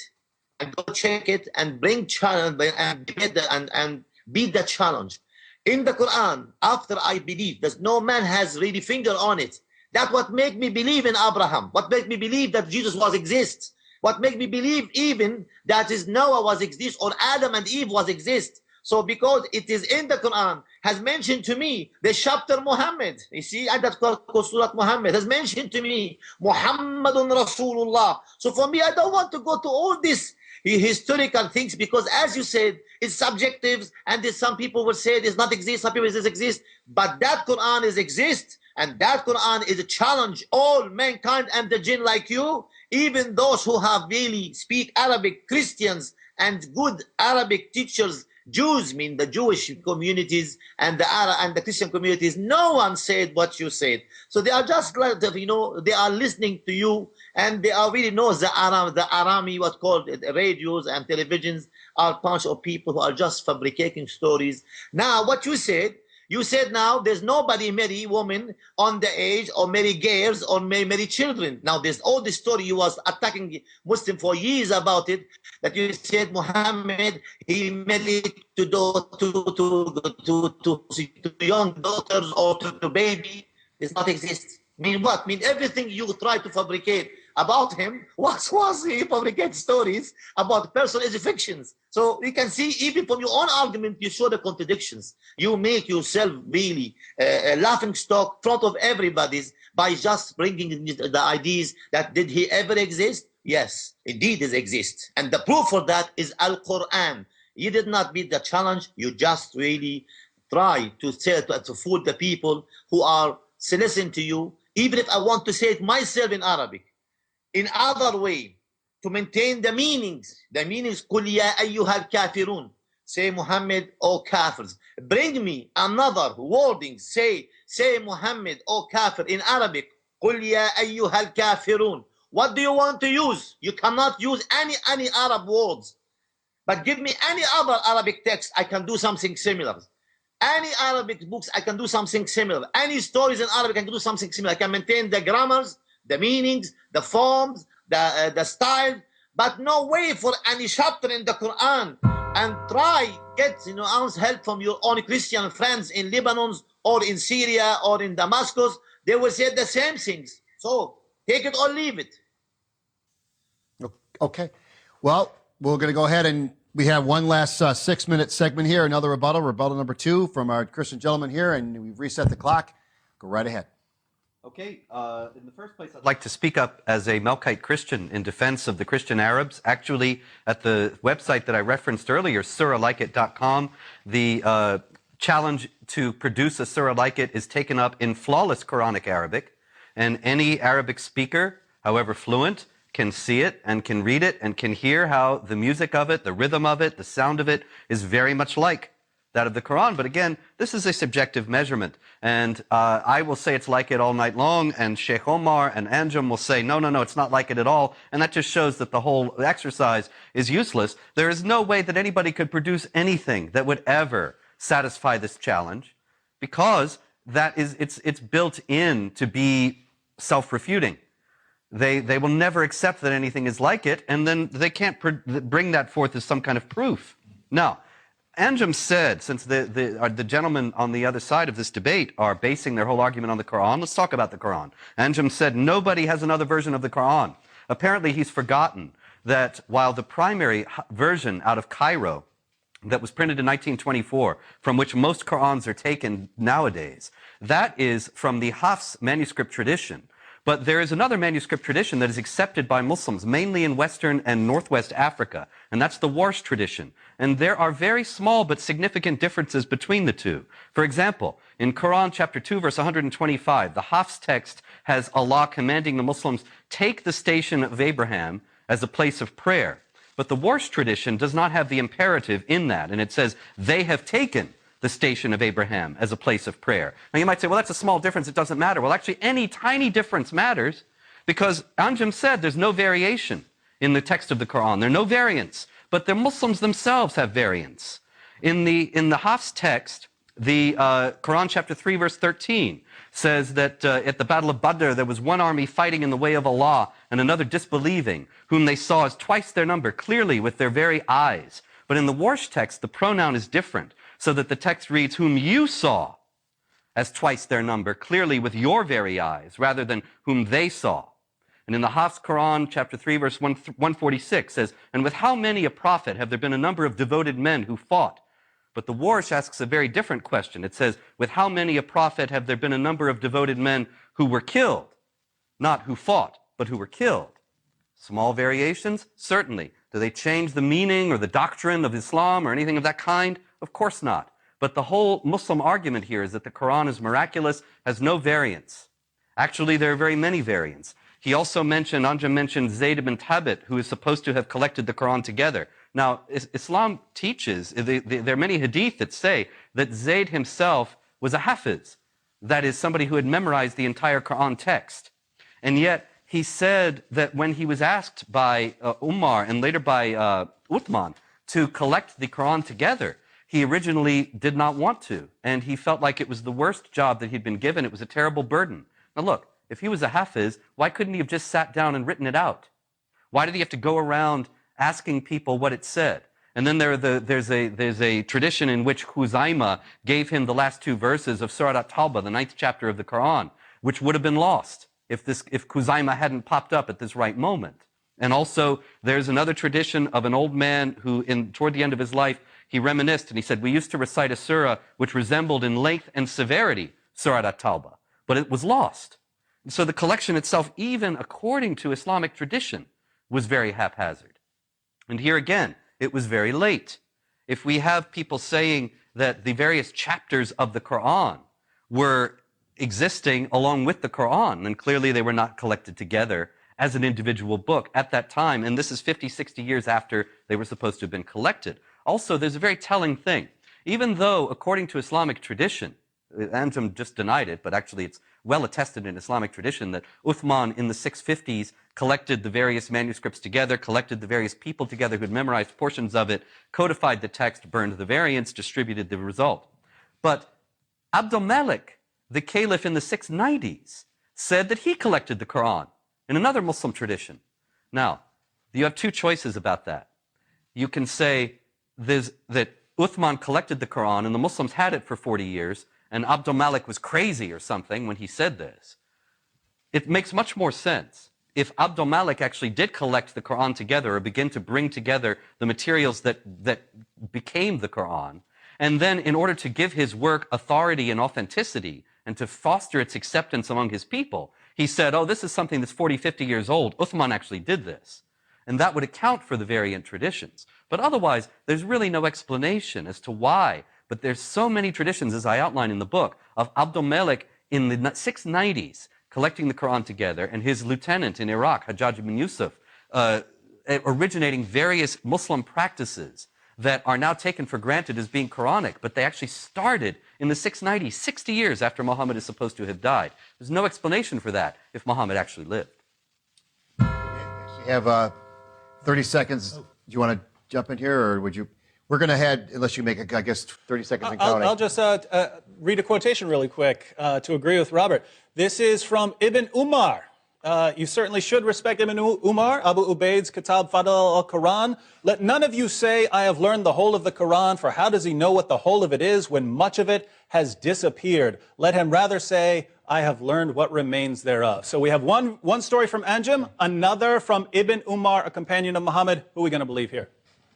and go check it and bring challenge and beat the challenge. In the Quran, after I believe that no man has really finger on it, that's what make me believe in Abraham. What make me believe that Jesus was exist. What make me believe even that is Noah was exist or Adam and Eve was exist. So because it is in the Quran, has mentioned to me the chapter Muhammad. You see, and that's called Surah Muhammad, has mentioned to me Muhammadun Rasulullah. So for me, I don't want to go to all these historical things because, as you said, it's subjective, and some people will say it does not exist, some people say it exist, but that Quran is exist, and that Quran is a challenge all mankind and the jinn like you, even those who have really speak Arabic, Christians and good Arabic teachers, Jews, mean the Jewish communities and the Arab and the Christian communities. No one said what you said. So they are just like, they are listening to you, and they are really know the Arami, what called radios and televisions are a bunch of people who are just fabricating stories. Now, what you said now there's nobody marry woman on the age or marry girls or marry children. Now there's all this story you was attacking Muslim for years about it, that you said Muhammad he married to young daughters or to baby. Does not exist. Mean what? Mean everything you try to fabricate about him was he fabricate stories about person is fictions. So you can see even from your own argument you show the contradictions. You make yourself really a laughing stock in front of everybody's by just bringing the ideas that did he ever exist? Yes, indeed he exists, and the proof for that is Al-Quran. You did not beat the challenge. You just really try to say to fool the people who are listen to you. Even if I want to say it myself in Arabic, in other way, to maintain the meanings. قُلْ يَا أَيُّهَا الْكَافِرُونَ. Say Muhammad, O kafirs. Bring me another wording. Say Muhammad, O kafir in Arabic. قُلْ يَا أَيُّهَا الْكَافِرُونَ. What do you want to use? You cannot use any Arab words. But give me any other Arabic text, I can do something similar. Any Arabic books, I can do something similar. Any stories in Arabic, I can do something similar. I can maintain the grammars, the meanings, the forms, the style, but no way for any chapter in the Quran. And try get help from your own Christian friends in Lebanon or in Syria or in Damascus. They will say the same things. So take it or leave it. Okay. Well, we're going to go ahead and we have one last 6-minute segment here, another rebuttal number 2 from our Christian gentleman here, and we've reset the clock. Go right ahead. Okay, in the first place, I'd like to speak up as a Melkite Christian in defense of the Christian Arabs. Actually, at the website that I referenced earlier, suralikeit.com, the challenge to produce a surah like it is taken up in flawless Quranic Arabic, and any Arabic speaker, however fluent, can see it and can read it and can hear how the music of it, the rhythm of it, the sound of it is very much like that of the Quran. But again, this is a subjective measurement. And I will say it's like it all night long, and Sheikh Omar and Anjem will say, no, it's not like it at all. And that just shows that the whole exercise is useless. There is no way that anybody could produce anything that would ever satisfy this challenge, because that is, it's built in to be self-refuting. They will never accept that anything is like it, and then they can't bring that forth as some kind of proof. Now, Anjem said, since the gentlemen on the other side of this debate are basing their whole argument on the Quran, let's talk about the Quran. Anjem said nobody has another version of the Quran. Apparently he's forgotten that while the primary version out of Cairo that was printed in 1924, from which most Qurans are taken nowadays, that is from the Hafs manuscript tradition. But there is another manuscript tradition that is accepted by Muslims, mainly in Western and Northwest Africa, and that's the Warsh tradition. And there are very small but significant differences between the two. For example, in Quran chapter 2, verse 125, the Hafs text has Allah commanding the Muslims, take the station of Abraham as a place of prayer. But the Warsh tradition does not have the imperative in that, and it says, they have taken the station of Abraham as a place of prayer. Now you might say, well, that's a small difference, it doesn't matter. Well, actually, any tiny difference matters, because Anjem said there's no variation in the text of the Quran. There are no variants, but the Muslims themselves have variants. In the Hafs text, the Quran chapter 3, verse 13, says that at the Battle of Badr, there was one army fighting in the way of Allah and another disbelieving, whom they saw as twice their number, clearly with their very eyes. But in the Warsh text, the pronoun is different, so that the text reads, whom you saw as twice their number, clearly with your very eyes, rather than whom they saw. And in the Hafs Quran, chapter 3, verse 146, says, and with how many a prophet have there been a number of devoted men who fought? But the Warsh asks a very different question. It says, with how many a prophet have there been a number of devoted men who were killed? Not who fought, but who were killed. Small variations? Certainly. Do they change the meaning or the doctrine of Islam or anything of that kind? Of course not. But the whole Muslim argument here is that the Quran is miraculous, has no variants. Actually, there are very many variants. He also mentioned, Anjem mentioned Zayd ibn Thabit, who is supposed to have collected the Quran together. Now, Islam teaches, there are many hadith that say that Zayd himself was a hafiz, that is, somebody who had memorized the entire Quran text. And yet, he said that when he was asked by Umar and later by Uthman to collect the Quran together, he originally did not want to, and he felt like it was the worst job that he'd been given. It was a terrible burden. Now look, if he was a hafiz, why couldn't he have just sat down and written it out? Why did he have to go around asking people what it said? And then there's a tradition in which Khuzaimah gave him the last two verses of Surah At-Tawbah, the 9th chapter of the Quran, which would have been lost if Khuzaimah hadn't popped up at this right moment. And also, there's another tradition of an old man who, toward the end of his life, he reminisced and he said, we used to recite a surah which resembled in length and severity Surah At-Tawbah, but it was lost. And so the collection itself, even according to Islamic tradition, was very haphazard. And here again, it was very late. If we have people saying that the various chapters of the Quran were existing along with the Quran, then clearly they were not collected together as an individual book at that time, and this is 50, 60 years after they were supposed to have been collected. Also, there's a very telling thing. Even though, according to Islamic tradition, Anjem just denied it, but actually it's well attested in Islamic tradition that Uthman in the 650s collected the various manuscripts together, collected the various people together who had memorized portions of it, codified the text, burned the variants, distributed the result. But Abd al-Malik, the caliph in the 690s, said that he collected the Quran in another Muslim tradition. Now, you have two choices about that. You can say that Uthman collected the Quran and the Muslims had it for 40 years, and Abd al-Malik was crazy or something when he said this. It makes much more sense if Abd al-Malik actually did collect the Quran together or begin to bring together the materials that became the Quran, and then in order to give his work authority and authenticity and to foster its acceptance among his people, he said, oh, this is something that's 40, 50 years old. Uthman actually did this. And that would account for the variant traditions. But otherwise, there's really no explanation as to why. But there's so many traditions, as I outline in the book, of Abd al-Malik in the 690s collecting the Quran together, and his lieutenant in Iraq, Hajjaj ibn Yusuf, originating various Muslim practices that are now taken for granted as being Quranic, but they actually started in the 690s, 60 years after Muhammad is supposed to have died. There's no explanation for that if Muhammad actually lived. We have 30 seconds. Do you want to jump in here, or would you? We're going to head, unless you make, I guess, 30 seconds and counting. I'll just read a quotation really quick to agree with Robert. This is from Ibn Umar. You certainly should respect Ibn Umar, Abu Ubaid's Kitab Fadl al-Quran. Let none of you say, I have learned the whole of the Quran, for how does he know what the whole of it is when much of it has disappeared? Let him rather say, I have learned what remains thereof. So we have one story from Anjem, another from Ibn Umar, a companion of Muhammad. Who are we going to believe here?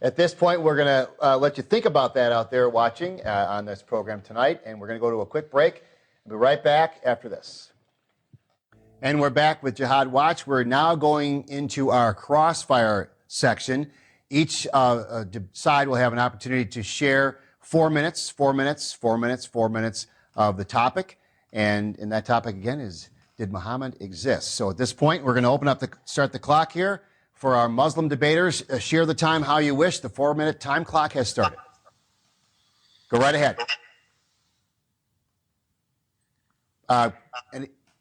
At this point, we're going to let you think about that out there watching on this program tonight, and we're going to go to a quick break. We'll be right back after this. And we're back with Jihad Watch. We're now going into our crossfire section. Each side will have an opportunity to share 4 minutes, 4 minutes, 4 minutes, 4 minutes of the topic. And that topic, again, is, did Muhammad exist? So at this point, we're going to start the clock here For our Muslim debaters, share the time how you wish. The 4-minute time clock has started. Go right ahead.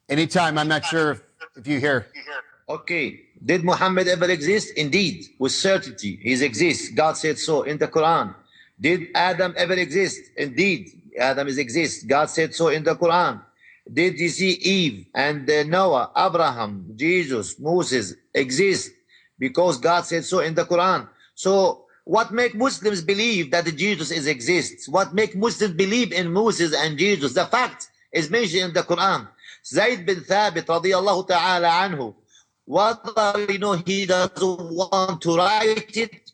Anytime, I'm not sure if you hear. Okay. Did Muhammad ever exist? Indeed, with certainty, he exists. God said so in the Quran. Did Adam ever exist? Indeed, Adam exists. God said so in the Quran. Did you see Eve and Noah, Abraham, Jesus, Moses exist? Because God said so in the Quran. So what make Muslims believe that Jesus exists? What make Muslims believe in Moses and Jesus? The fact is mentioned in the Quran. Zayd bin Thabit radiyallahu ta'ala anhu, whether he doesn't want to write it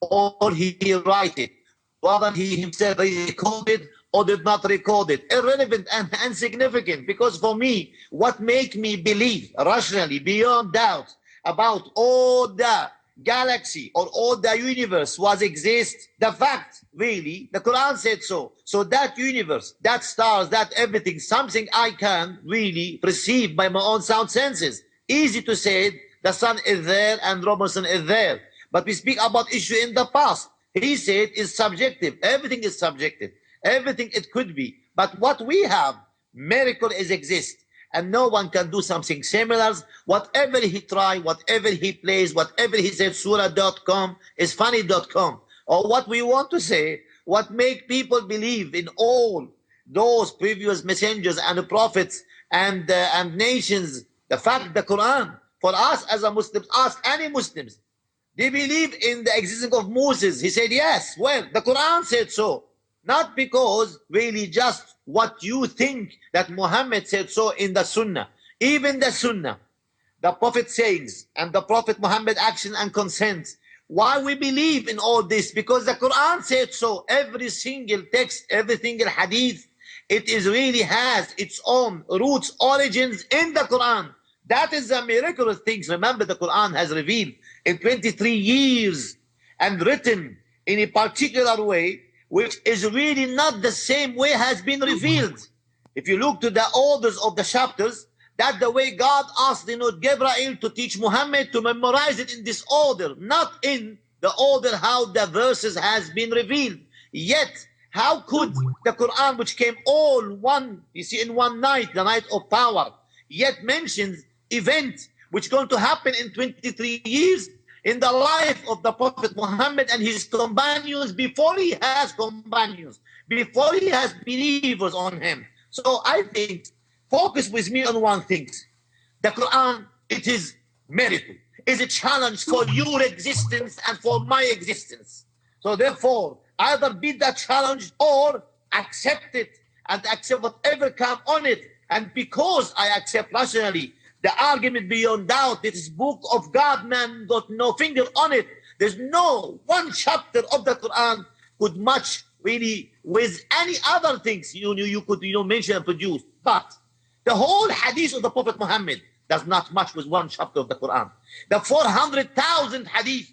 or he write it, whether he himself recorded or did not record it, irrelevant and insignificant. Because for me, what make me believe rationally beyond doubt about all the galaxy or all the universe was exist, the fact really, the Quran said so. So that universe, that stars, that everything, something I can really perceive by my own sound senses. Easy to say the sun is there and Robinson is there. But we speak about issue in the past. He said is subjective. Everything is subjective. Everything it could be. But what we have, miracle is exist. And no one can do something similar. Whatever he try, whatever he plays, whatever he said, surah.com is funny.com. Or what we want to say, what make people believe in all those previous messengers and prophets and nations. The fact, the Quran, for us as a Muslims, ask any Muslims, they believe in the existence of Moses. He said, yes. Well, the Quran said so. Not because really just what you think that Muhammad said so in the Sunnah. Even the Sunnah, the Prophet sayings and the Prophet Muhammad action and consent. Why we believe in all this? Because the Quran said so. Every single text, every single hadith, it is really has its own roots, origins in the Quran. That is the miraculous things. Remember, the Quran has revealed in 23 years and written in a particular way, which is really not the same way has been revealed. If you look to the orders of the chapters, that's the way God asked Gabriel to teach Muhammad to memorize it in this order, not in the order how the verses has been revealed. Yet, how could the Quran, which came all one, you see, in one night, the night of power, yet mentions event which is going to happen in 23 years in the life of the Prophet Muhammad and his companions before he has companions, before he has believers on him. So I think, focus with me on one thing. The Quran, it is miracle, is a challenge for your existence and for my existence. So therefore, either beat that challenge or accept it and accept whatever comes on it. And because I accept rationally the argument beyond doubt, this book of God, man, got no finger on it. There's no one chapter of the Quran could match really with any other things you could mention and produce. But the whole hadith of the Prophet Muhammad does not match with one chapter of the Quran. The 400,000 hadith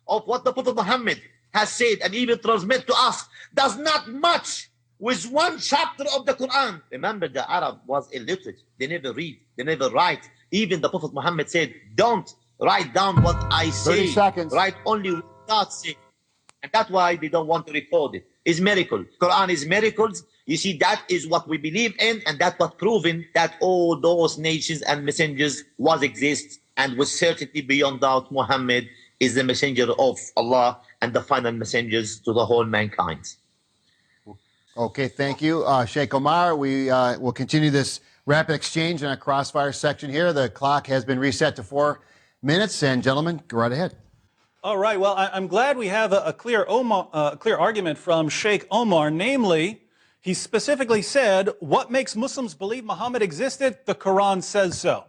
of what the Prophet Muhammad has said and even transmit to us does not match with one chapter of the Quran. Remember, the Arab was illiterate. They never read, they never write. Even the Prophet Muhammad said, don't write down what I say. 30 seconds. Write only what God said. And that's why they don't want to record it. It's miracle. Quran is miracles. You see, that is what we believe in, and that's what proven that all those nations and messengers was exist, and with certainty beyond doubt, Muhammad is the messenger of Allah and the final messengers to the whole mankind. Okay, thank you, Sheikh Omar. We will continue this rapid exchange in our crossfire section here. The clock has been reset to 4 minutes, and gentlemen, go right ahead. All right. Well, I'm glad we have a clear argument from Sheikh Omar. Namely, he specifically said, what makes Muslims believe Muhammad existed? The Quran says so.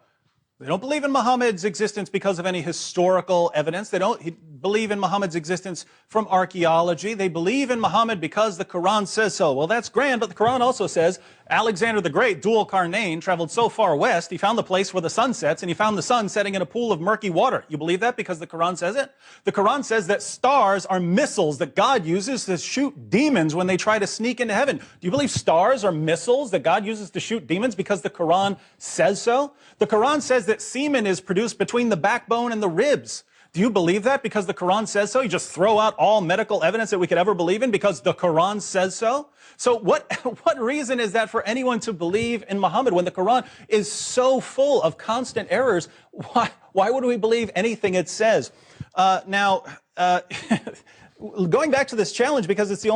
They don't believe in Muhammad's existence because of any historical evidence. They don't believe in Muhammad's existence from archaeology. They believe in Muhammad because the Quran says so. Well, that's grand, but the Quran also says Alexander the Great, Dul Qarnayn, traveled so far west, he found the place where the sun sets, and he found the sun setting in a pool of murky water. You believe that because the Quran says it? The Quran says that stars are missiles that God uses to shoot demons when they try to sneak into heaven. Do you believe stars are missiles that God uses to shoot demons because the Quran says so? The Quran says that semen is produced between the backbone and the ribs. Do you believe that because the Quran says so? You just throw out all medical evidence that we could ever believe in because the Quran says so? So what reason is that for anyone to believe in Muhammad when the Quran is so full of constant errors? Why would we believe anything it says? Going back to this challenge, because it's the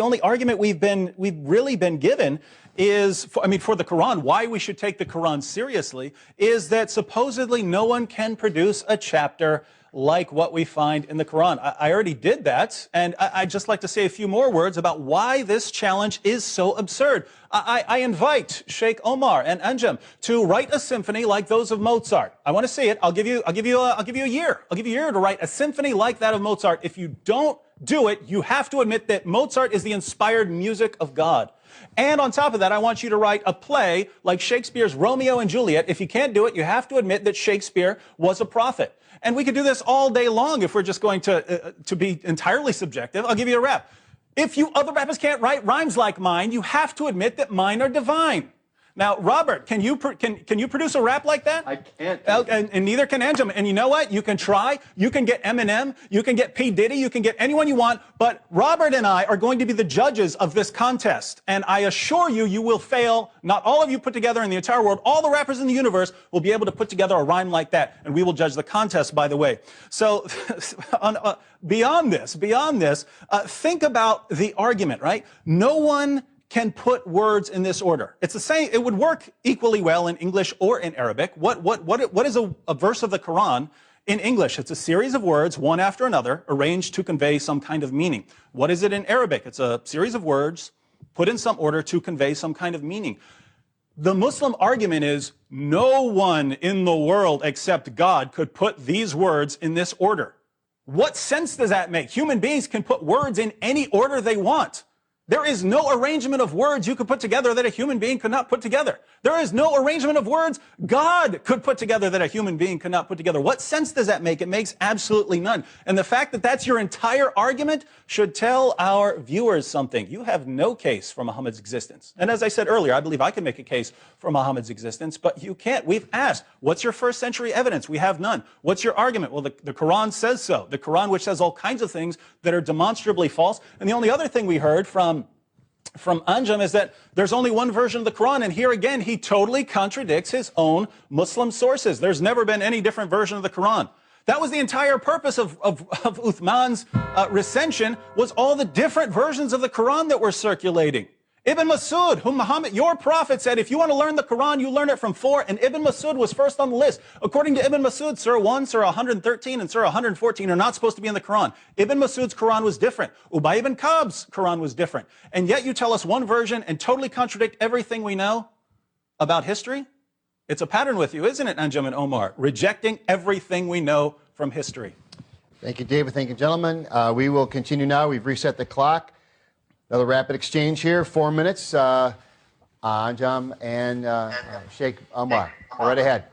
only argument we've really been given is, for the Quran, why we should take the Quran seriously, is that supposedly no one can produce a chapter like what we find in the Quran. I already did that, and I'd just like to say a few more words about why this challenge is so absurd. I invite Sheikh Omar and Anjem to write a symphony like those of Mozart. I want to see it. I'll give you a year. I'll give you a year to write a symphony like that of Mozart. If you don't do it, you have to admit that Mozart is the inspired music of God. And on top of that, I want you to write a play like Shakespeare's Romeo and Juliet. If you can't do it, you have to admit that Shakespeare was a prophet. And we could do this all day long if we're just going to be entirely subjective. I'll give you a rap. If you other rappers can't write rhymes like mine, you have to admit that mine are divine. Now, Robert, can you produce a rap like that? I can't. And neither can Anjem. And you know what? You can try. You can get Eminem. You can get P. Diddy. You can get anyone you want. But Robert and I are going to be the judges of this contest. And I assure you, you will fail. Not all of you put together in the entire world. All the rappers in the universe will be able to put together a rhyme like that. And we will judge the contest, by the way. So beyond this, think about the argument, right? No one can put words in this order. It's the same. It would work equally well in English or in Arabic. What is a verse of the Quran in English? It's a series of words, one after another, arranged to convey some kind of meaning. What is it in Arabic? It's a series of words put in some order to convey some kind of meaning. The Muslim argument is no one in the world except God could put these words in this order. What sense does that make? Human beings can put words in any order they want. There is no arrangement of words you could put together that a human being could not put together. There is no arrangement of words God could put together that a human being could not put together. What sense does that make? It makes absolutely none. And the fact that that's your entire argument should tell our viewers something. You have no case for Muhammad's existence. And as I said earlier, I believe I can make a case for Muhammad's existence, but you can't. We've asked, what's your first century evidence? We have none. What's your argument? Well, the Quran says so. The Quran, which says all kinds of things that are demonstrably false. And the only other thing we heard from Anjem is that there's only one version of the Quran, and here again, he totally contradicts his own Muslim sources. There's never been any different version of the Quran. That was the entire purpose of Uthman's recension, was all the different versions of the Quran that were circulating. Ibn Masud, whom Muhammad, your prophet, said, if you want to learn the Quran, you learn it from 4, and Ibn Masud was first on the list. According to Ibn Masud, Surah 1, Surah 113, and Surah 114 are not supposed to be in the Quran. Ibn Masud's Quran was different. Ubay ibn Ka'b's Quran was different. And yet you tell us one version and totally contradict everything we know about history? It's a pattern with you, isn't it, Anjem and Omar? Rejecting everything we know from history. Thank you, David. Thank you, gentlemen. We will continue now. We've reset the clock. Another rapid exchange here, 4 minutes. Anjem and Sheikh Omar. Right ahead.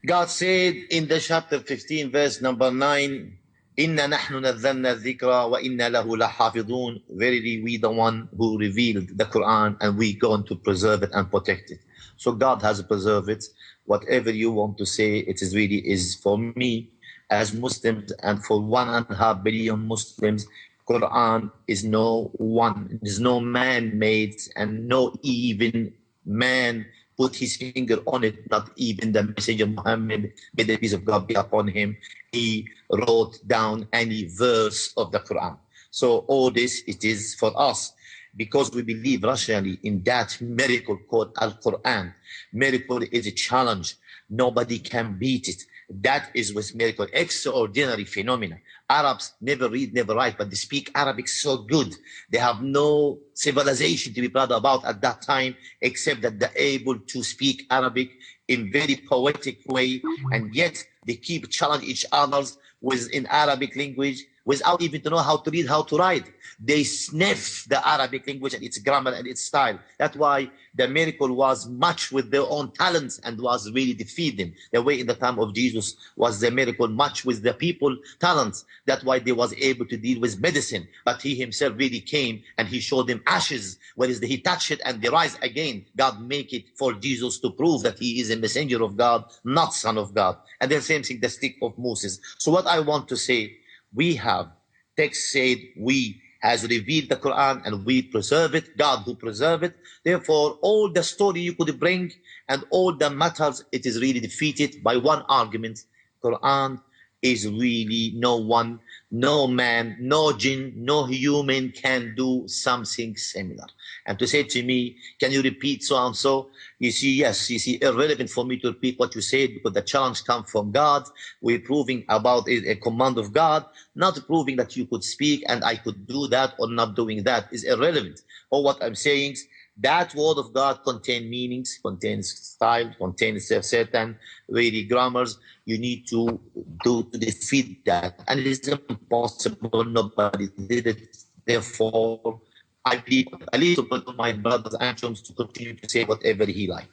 God said in the chapter 15, verse number 9, Inna nahnu nazzalna dhikra wa inna lahu lahafidun. Verily, we the one who revealed the Quran, and we going to preserve it and protect it. So God has preserved it. Whatever you want to say, it is really is for me as Muslims and for 1.5 billion Muslims. Quran is no one, there's no man made, and no even man put his finger on it, not even the messenger Muhammad, may the peace of God be upon him. He wrote down any verse of the Quran. So all this, it is for us, because we believe rationally in that miracle called Al-Quran. Miracle is a challenge. Nobody can beat it. That is with miracle, extraordinary phenomena. Arabs never read, never write, but they speak Arabic so good. They have no civilization to be proud about at that time, except that they're able to speak Arabic in very poetic way, and yet they keep challenging each other with in Arabic language. without even to know how to read, how to write. They sniff the Arabic language and its grammar and its style. That's why the miracle was much with their own talents and was really defeated. The way in the time of Jesus was the miracle much with the people talents. That's why they was able to deal with medicine. But he himself really came and he showed them ashes. Whereas he touched it and they rise again. God make it for Jesus to prove that he is a messenger of God, not son of God. And then same thing, the stick of Moses. So what I want to say, we have text said we has revealed the Quran and we preserve it, God who preserve it. Therefore, all the story you could bring and all the matters, it is really defeated by one argument. Quran is really no one, no man, no jinn, no human can do something similar. And to say to me, can you repeat so and so? You see, yes, you see, irrelevant for me to repeat what you said because the challenge comes from God. We're proving about a command of God, not proving that you could speak and I could do that or not doing that is irrelevant. Or what I'm saying is that word of God contains meanings, contains style, contains certain really grammars. You need to do to defeat that. And it is impossible. Nobody did it. Therefore, I leave to my brothers and chums to continue to say whatever he like.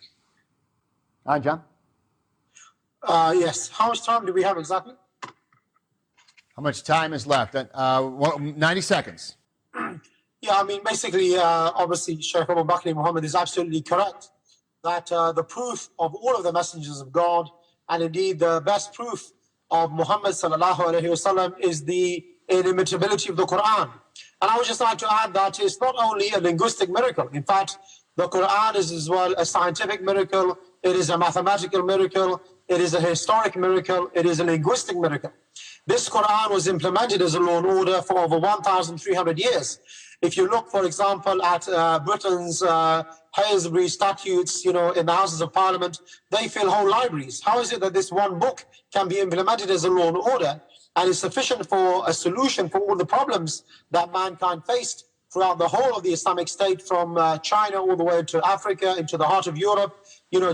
Hi, John. Yes. How much time do we have exactly? How much time is left? 90 seconds. Yeah, I mean, basically, obviously, Shaykh Omar Bakri Muhammad is absolutely correct that the proof of all of the messengers of God, and indeed the best proof of Muhammad sallallahu alaihi wasallam, is the inimitability of the Quran. And I would just like to add that it's not only a linguistic miracle. In fact, the Quran is as well a scientific miracle. It is a mathematical miracle. It is a historic miracle. It is a linguistic miracle. This Quran was implemented as a law and order for over 1,300 years. If you look, for example, at Britain's Halsbury statutes, in the Houses of Parliament, they fill whole libraries. How is it that this one book can be implemented as a law and order and is sufficient for a solution for all the problems that mankind faced throughout the whole of the Islamic State, from China all the way to Africa, into the heart of Europe,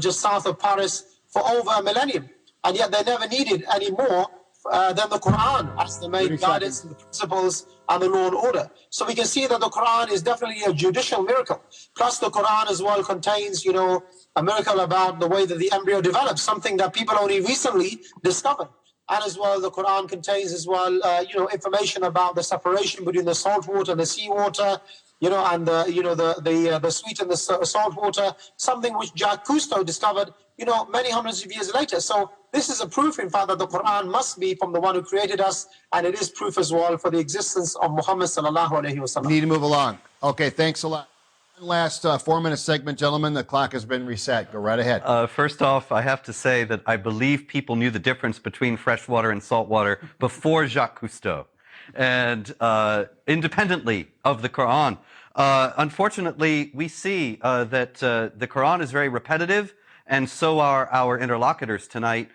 just south of Paris, for over a millennium? And yet they never needed any more than the Quran as the main guidance and the principles and the law and order. So we can see that the Quran is definitely a judicial miracle. Plus the Quran as well contains, a miracle about the way that the embryo develops, something that people only recently discovered. And as well, the Quran contains as well, information about the separation between the salt water and the seawater, and the sweet and the salt water, something which Jacques Cousteau discovered, many hundreds of years later. So this is a proof, in fact, that the Quran must be from the one who created us, and it is proof as well for the existence of Muhammad sallallahu alaihi wasallam. We need to move along. Okay, thanks a lot. One last 4-minute segment, gentlemen. The clock has been reset. Go right ahead. First off, I have to say that I believe people knew the difference between fresh water and salt water before Jacques Cousteau, and independently of the Quran. Unfortunately, we see that the Quran is very repetitive, and so are our interlocutors tonight.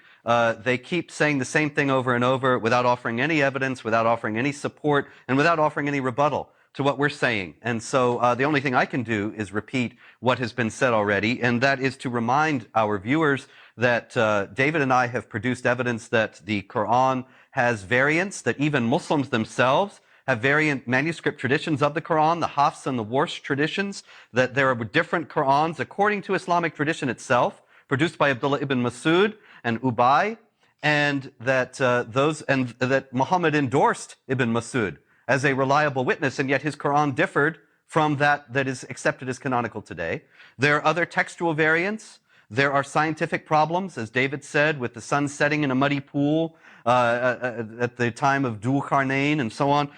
They keep saying the same thing over and over without offering any evidence, without offering any support, and without offering any rebuttal to what we're saying. And so the only thing I can do is repeat what has been said already, and that is to remind our viewers that David and I have produced evidence that the Quran has variants, that even Muslims themselves have variant manuscript traditions of the Quran, the Hafs and the Warsh traditions, that there are different Qurans according to Islamic tradition itself, produced by Abdullah ibn Masud and Ubay, and that that Muhammad endorsed Ibn Masud as a reliable witness, and yet his Quran differed from that is accepted as canonical today. There are other textual variants. There are scientific problems, as David said, with the sun setting in a muddy pool at the time of Dhul Qarnayn and so on.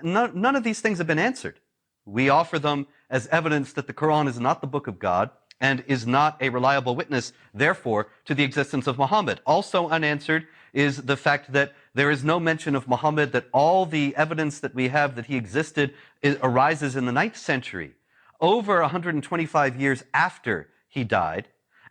None of these things have been answered. We offer them as evidence that the Quran is not the book of God and is not a reliable witness, therefore, to the existence of Muhammad. Also unanswered is the fact that there is no mention of Muhammad, that all the evidence that we have that he existed arises in the 9th century, over 125 years after he died,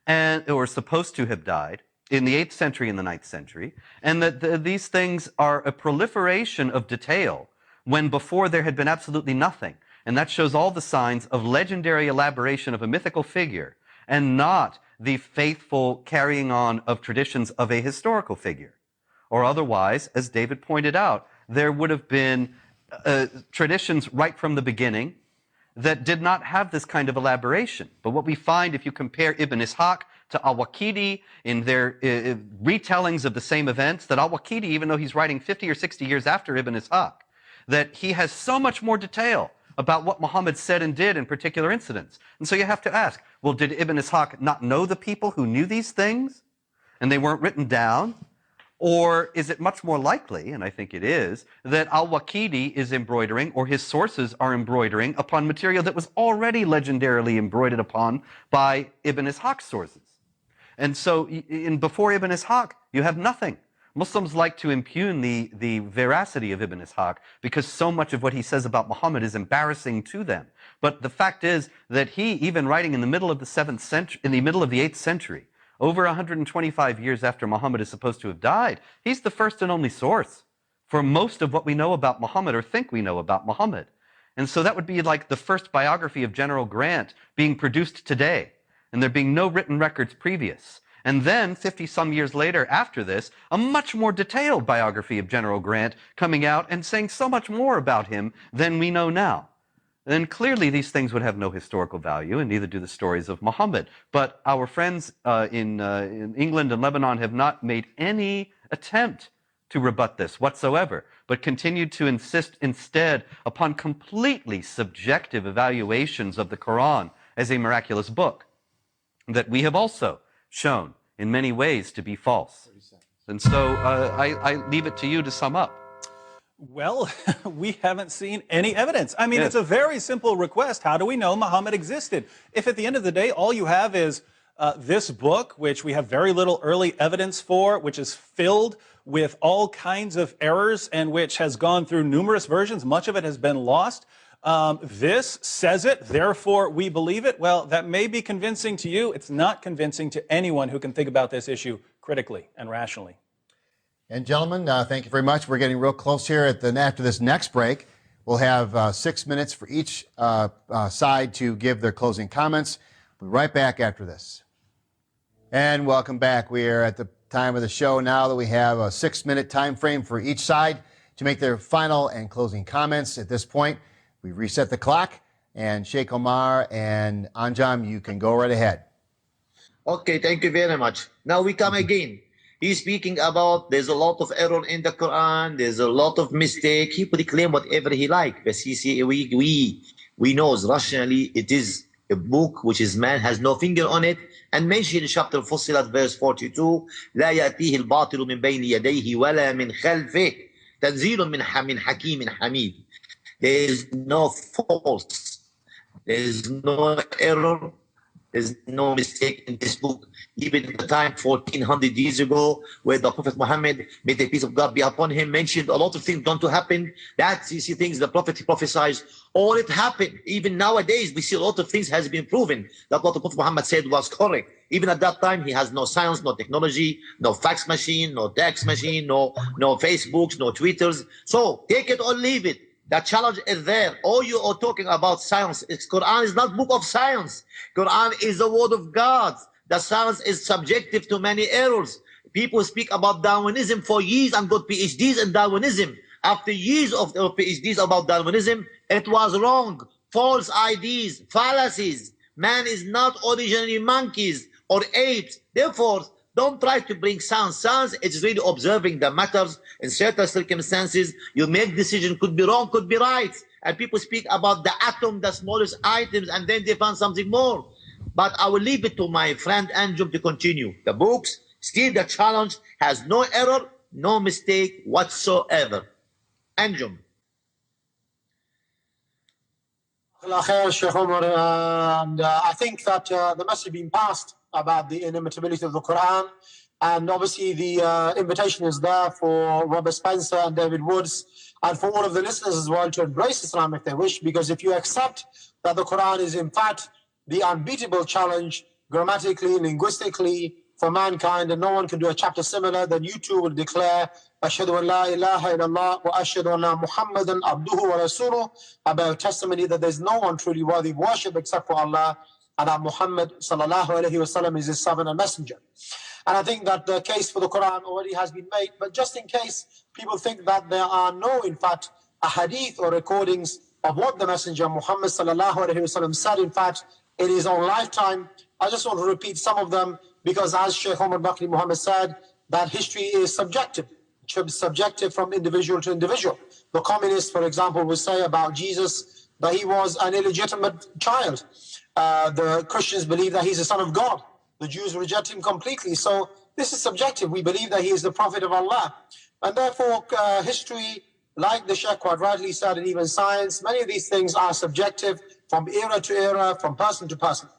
or supposed to have died, in the 8th century and the 9th century, and that these things are a proliferation of detail when before there had been absolutely nothing. And that shows all the signs of legendary elaboration of a mythical figure and not the faithful carrying on of traditions of a historical figure. or otherwise, as David pointed out, there would have been traditions right from the beginning that did not have this kind of elaboration. But what we find, if you compare Ibn Ishaq to al-Waqidi in their retellings of the same events, that al-Waqidi, even though he's writing 50 or 60 years after Ibn Ishaq, that he has so much more detail about what Muhammad said and did in particular incidents. And so you have to ask, well, did Ibn Ishaq not know the people who knew these things and they weren't written down? Or is it much more likely, and I think it is, that al-Waqidi is embroidering, or his sources are embroidering, upon material that was already legendarily embroidered upon by Ibn Ishaq's sources? And so before Ibn Ishaq, you have nothing. Muslims like to impugn the veracity of Ibn Ishaq because so much of what he says about Muhammad is embarrassing to them. But the fact is that he, even writing in the middle of the 7th century, in the middle of the 8th century, over 125 years after Muhammad is supposed to have died, he's the first and only source for most of what we know about Muhammad or think we know about Muhammad. And so that would be like the first biography of General Grant being produced today, and there being no written records previous. And then, 50-some years later after this, a much more detailed biography of General Grant coming out and saying so much more about him than we know now. Then clearly these things would have no historical value, and neither do the stories of Muhammad. But our friends in England and Lebanon have not made any attempt to rebut this whatsoever, but continued to insist instead upon completely subjective evaluations of the Quran as a miraculous book that we have also shown in many ways to be false. And so I leave it to you to sum up. Well, we haven't seen any evidence. I mean, It's a very simple request. How do we know Muhammad existed? If at the end of the day, all you have is this book, which we have very little early evidence for, which is filled with all kinds of errors and which has gone through numerous versions, much of it has been lost. This says it, therefore we believe it. Well, that may be convincing to you. It's not convincing to anyone who can think about this issue critically and rationally. And gentlemen, thank you very much. We're getting real close here. After this next break, we'll have 6 minutes for each side to give their closing comments. We'll be right back after this. And welcome back. We are at the time of the show now that we have a 6-minute time frame for each side to make their final and closing comments. At this point, we reset the clock, and Sheikh Omar and Anjem, you can go right ahead. Okay, thank you very much. Now we come again. He's speaking about there's a lot of error in the Quran, there's a lot of mistake. He could claim whatever he like, but we know rationally it is a book which is man has no finger on it, and mentioned in chapter Fussilat verse 42, لا يأتيه الباطل من بين يديه ولا من خلفه تنزيل من حكيم حميد. There is no false, there is no error, there's no mistake in this book. Even in the time 1400 years ago, where the Prophet Muhammad, may the peace of God be upon him, mentioned a lot of things going to happen. That's, you see, things the Prophet prophesied, all it happened. Even nowadays, we see a lot of things has been proven that what the Prophet Muhammad said was correct. Even at that time, he has no science, no technology, no fax machine, no text machine, no Facebooks, no Twitters. So take it or leave it. The challenge is there. All you are talking about science. Quran is not book of science. Quran is the word of God. The science is subjective to many errors. People speak about Darwinism for years and got PhDs in Darwinism. After years of PhDs about Darwinism, it was wrong. False ideas, fallacies. Man is not originally monkeys or apes. Therefore, don't try to bring science. Science is really observing the matters in certain circumstances. You make decision, could be wrong, could be right. And people speak about the atom, the smallest items, and then they find something more. But I will leave it to my friend Anjem to continue. The books, still the challenge, has no error, no mistake whatsoever. Anjem. Sheikh Omar, and I think that the message being passed about the inimitability of the Quran, and obviously the invitation is there for Robert Spencer and David Woods, and for all of the listeners as well to embrace Islam if they wish, because if you accept that the Quran is in fact the unbeatable challenge grammatically, linguistically for mankind, and no one can do a chapter similar, then you too will declare Ashhadu an la ilaha illallah wa ashhadu anna Muhammadan abduhu wa rasuluh, about testimony that there's no one truly worthy of worship except for Allah, and that Muhammad sallallahu alaihi wasallam is his servant and messenger. And I think that the case for the Quran already has been made. But just in case people think that there are no, in fact, ahadith or recordings of what the Messenger Muhammad sallallahu alaihi wasallam said, in fact, in his own lifetime, I just want to repeat some of them, because as Sheikh Omar Bakri Muhammad said, that history is subjective. It should be subjective from individual to individual. The communists, for example, will say about Jesus that he was an illegitimate child. The Christians believe that he's the son of God. The Jews reject him completely. So this is subjective. We believe that he is the prophet of Allah. And therefore, history, like the Sheikh quite rightly said, and even science, many of these things are subjective from era to era, from person to person.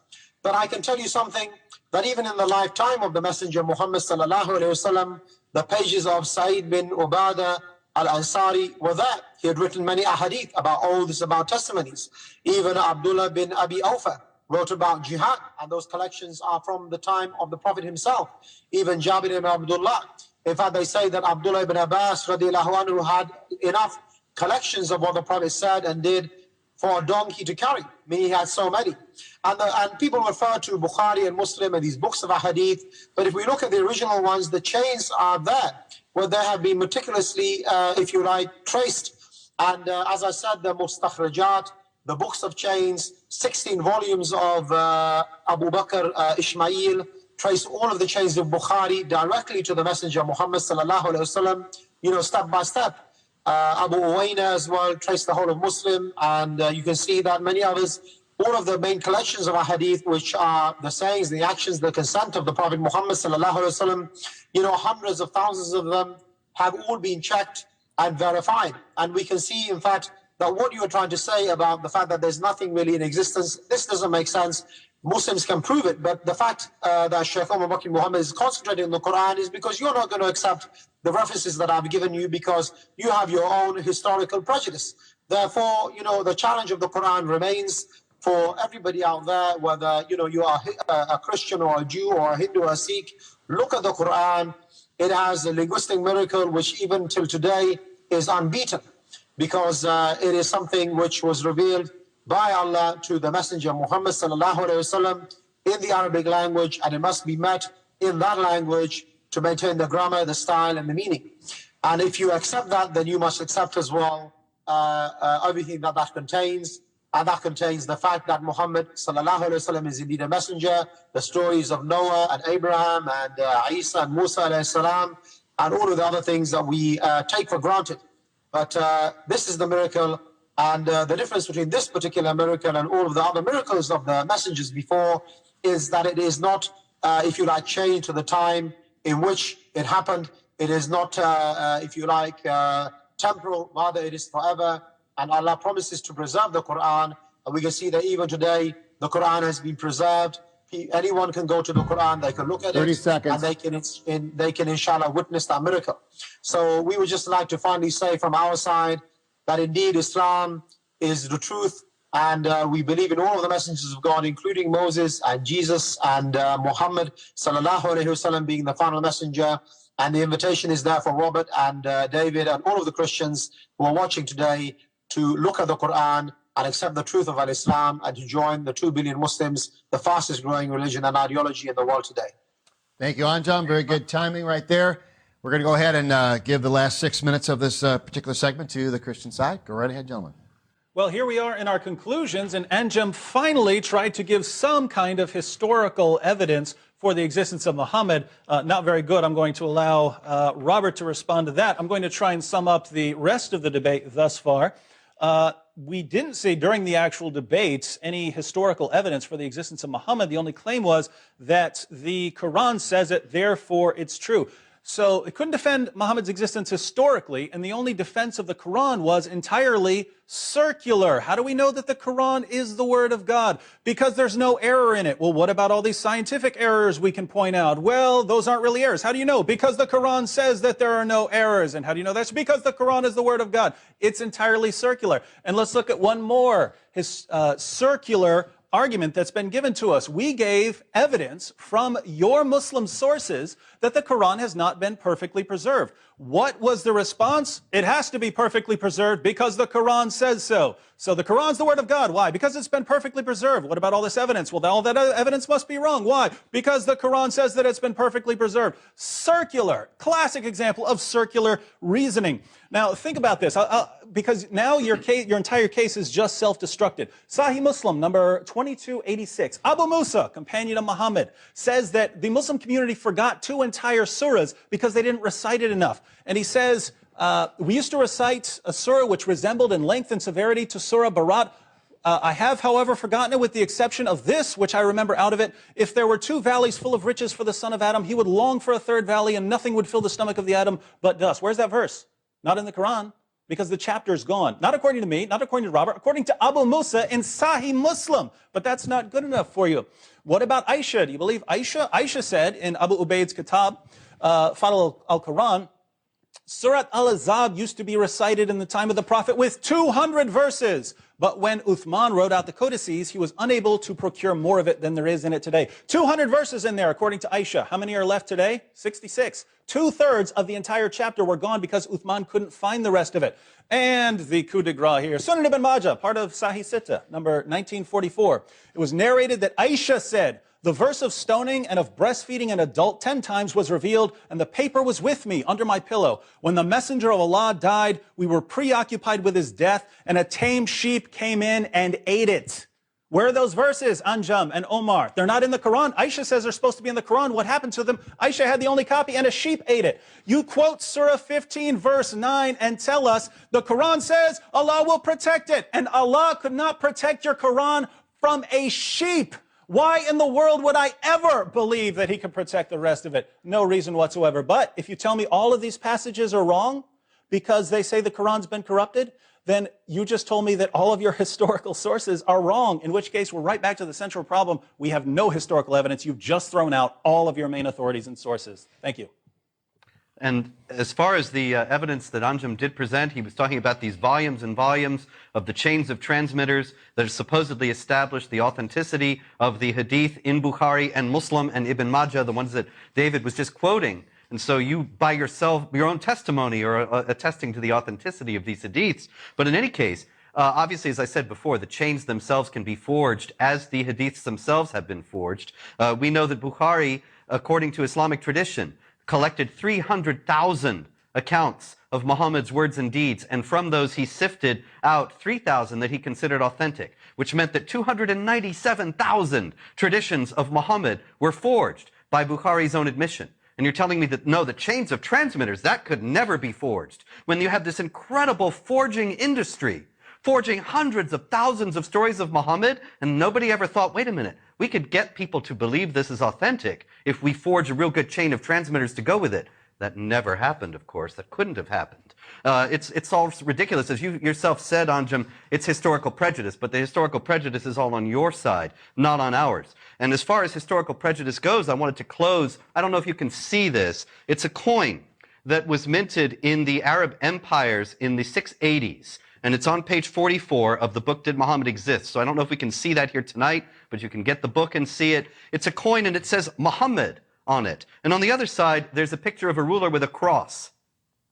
But I can tell you something, that even in the lifetime of the Messenger Muhammad sallallahu alaihi wasallam, the pages of Sa'id bin Ubadah al-Ansari were there. He had written many ahadith about oaths, about testimonies. Even Abdullah bin Abi Awfa wrote about jihad, and those collections are from the time of the Prophet himself. Even Jabir ibn Abdullah. In fact, they say that Abdullah ibn Abbas radiallahu anhu had enough collections of what the Prophet said and did for a donkey to carry. I mean, he had so many. And people refer to Bukhari and Muslim and these books of ahadith, but if we look at the original ones, the chains are there, where they have been meticulously, if you like, traced. And as I said, the mustakhrajat, the books of chains, 16 volumes of Abu Bakr Ismail, trace all of the chains of Bukhari directly to the Messenger Muhammad sallallahu alaihi wasallam, you know, step by step. Abu Uwaina as well traced the whole of Muslim, and you can see that many others, all of the main collections of ahadith, which are the sayings, the actions, the consent of the Prophet Muhammad sallallahu alaihi wasallam, you know, hundreds of thousands of them have all been checked and verified. And we can see, in fact, that what you are trying to say about the fact that there's nothing really in existence, this doesn't make sense. Muslims can prove it, but the fact that Sheikh Omar Bakri Muhammad is concentrating on the Quran is because you're not going to accept the references that I've given you, because you have your own historical prejudice. Therefore, you know, the challenge of the Quran remains for everybody out there, whether, you know, you are a Christian or a Jew or a Hindu or a Sikh. Look at the Quran. It has a linguistic miracle which even till today is unbeaten, because it is something which was revealed by Allah to the Messenger Muhammad sallallahu alaihi wasallam in the Arabic language, and it must be met in that language to maintain the grammar, the style, and the meaning. And if you accept that, then you must accept as well everything that that contains, and that contains the fact that Muhammad sallallahu alaihi wasallam is indeed a messenger, the stories of Noah and Abraham and Isa and Musa alayhi salam, and all of the other things that we take for granted. But this is the miracle. And the difference between this particular miracle and all of the other miracles of the messengers before is that it is not, if you like, chained to the time in which it happened. It is not, if you like, temporal, rather it is forever. And Allah promises to preserve the Quran. And we can see that even today, the Quran has been preserved. Anyone can go to the Quran, they can look at 30 it, seconds. and they can inshallah witness that miracle. So we would just like to finally say from our side that indeed Islam is the truth, and we believe in all of the messengers of God, including Moses and Jesus and Muhammad sallallahu alaihi wasallam being the final messenger. And the invitation is there for Robert and David and all of the Christians who are watching today to look at the Quran and accept the truth of Al-Islam and to join the 2 billion Muslims, the fastest growing religion and ideology in the world today. Thank you, Anjem. Very good timing right there. We're going to go ahead and give the last 6 minutes of this particular segment to the Christian side. Go right ahead, gentlemen. Well, here we are in our conclusions, and Anjem finally tried to give some kind of historical evidence for the existence of Muhammad. Not very good. I'm going to allow Robert to respond to that. I'm going to try and sum up the rest of the debate thus far. We didn't see during the actual debates any historical evidence for the existence of Muhammad. The only claim was that the Quran says it, therefore it's true. So it couldn't defend Muhammad's existence historically, and the only defense of the Quran was entirely circular. How do we know that the Quran is the Word of God? Because there's no error in it. Well, what about all these scientific errors we can point out? Well, those aren't really errors. How do you know? Because the Quran says that there are no errors. And how do you know that's because the Quran is the Word of God? It's entirely circular. And let's look at one more circular argument that's been given to us. We gave evidence from your Muslim sources that the Quran has not been perfectly preserved. What was the response? It has to be perfectly preserved because the Quran says so. So the Quran's the word of God. Why? Because it's been perfectly preserved. What about all this evidence? Well, all that evidence must be wrong. Why? Because the Quran says that it's been perfectly preserved. Circular, classic example of circular reasoning. Now, think about this, because now your entire case is just self-destructed. Sahih Muslim, number 2286. Abu Musa, companion of Muhammad, says that the Muslim community forgot 2 entire surahs because they didn't recite it enough. And he says, we used to recite a surah which resembled in length and severity to Surah Barat. I have, however, forgotten it with the exception of this, which I remember out of it. If there were 2 valleys full of riches for the son of Adam, he would long for a 3rd valley, and nothing would fill the stomach of the Adam but dust. Where's that verse? Not in the Quran, because the chapter is gone. Not according to me, not according to Robert, according to Abu Musa in Sahih Muslim. But that's not good enough for you. What about Aisha? Do you believe Aisha? Aisha said in Abu Ubaid's Kitab, Fadl al-Quran, Surat al-Azab used to be recited in the time of the Prophet with 200 verses. But when Uthman wrote out the codices, he was unable to procure more of it than there is in it today. 200 verses in there, according to Aisha. How many are left today? 66. 2/3 of the entire chapter were gone because Uthman couldn't find the rest of it. And the coup de grace here. Sunan ibn Majah, part of Sahih Sitta, number 1944. It was narrated that Aisha said, the verse of stoning and of breastfeeding an adult 10 times was revealed, and the paper was with me under my pillow. When the messenger of Allah died, we were preoccupied with his death, and a tame sheep came in and ate it. Where are those verses, Anjem and Omar? They're not in the Quran. Aisha says they're supposed to be in the Quran. What happened to them? Aisha had the only copy, and a sheep ate it. You quote Surah 15, verse 9, and tell us the Quran says Allah will protect it, and Allah could not protect your Quran from a sheep. Why in the world would I ever believe that he could protect the rest of it? No reason whatsoever. But if you tell me all of these passages are wrong because they say the Quran's been corrupted, then you just told me that all of your historical sources are wrong, in which case we're right back to the central problem. We have no historical evidence. You've just thrown out all of your main authorities and sources. Thank you. And as far as the evidence that Anjem did present, he was talking about these volumes and volumes of the chains of transmitters that have supposedly established the authenticity of the hadith in Bukhari and Muslim and Ibn Majah, the ones that David was just quoting. And so you, by yourself, your own testimony, are attesting to the authenticity of these hadiths. But in any case, obviously, as I said before, the chains themselves can be forged as the hadiths themselves have been forged. We know that Bukhari, according to Islamic tradition, collected 300,000 accounts of Muhammad's words and deeds, and from those he sifted out 3,000 that he considered authentic, which meant that 297,000 traditions of Muhammad were forged by Bukhari's own admission. And you're telling me that, no, the chains of transmitters, that could never be forged, when you have this incredible forging industry, forging hundreds of thousands of stories of Muhammad, and nobody ever thought, wait a minute, we could get people to believe this is authentic if we forge a real good chain of transmitters to go with it. That never happened, of course. That couldn't have happened. It's all ridiculous. As you yourself said, Anjem, it's historical prejudice, but the historical prejudice is all on your side, not on ours. And as far as historical prejudice goes, I wanted to close. I don't know if you can see this. It's a coin that was minted in the Arab empires in the 680s. And it's on page 44 of the book, Did Muhammad Exist? So I don't know if we can see that here tonight, but you can get the book and see it. It's a coin and it says Muhammad on it. And on the other side, there's a picture of a ruler with a cross.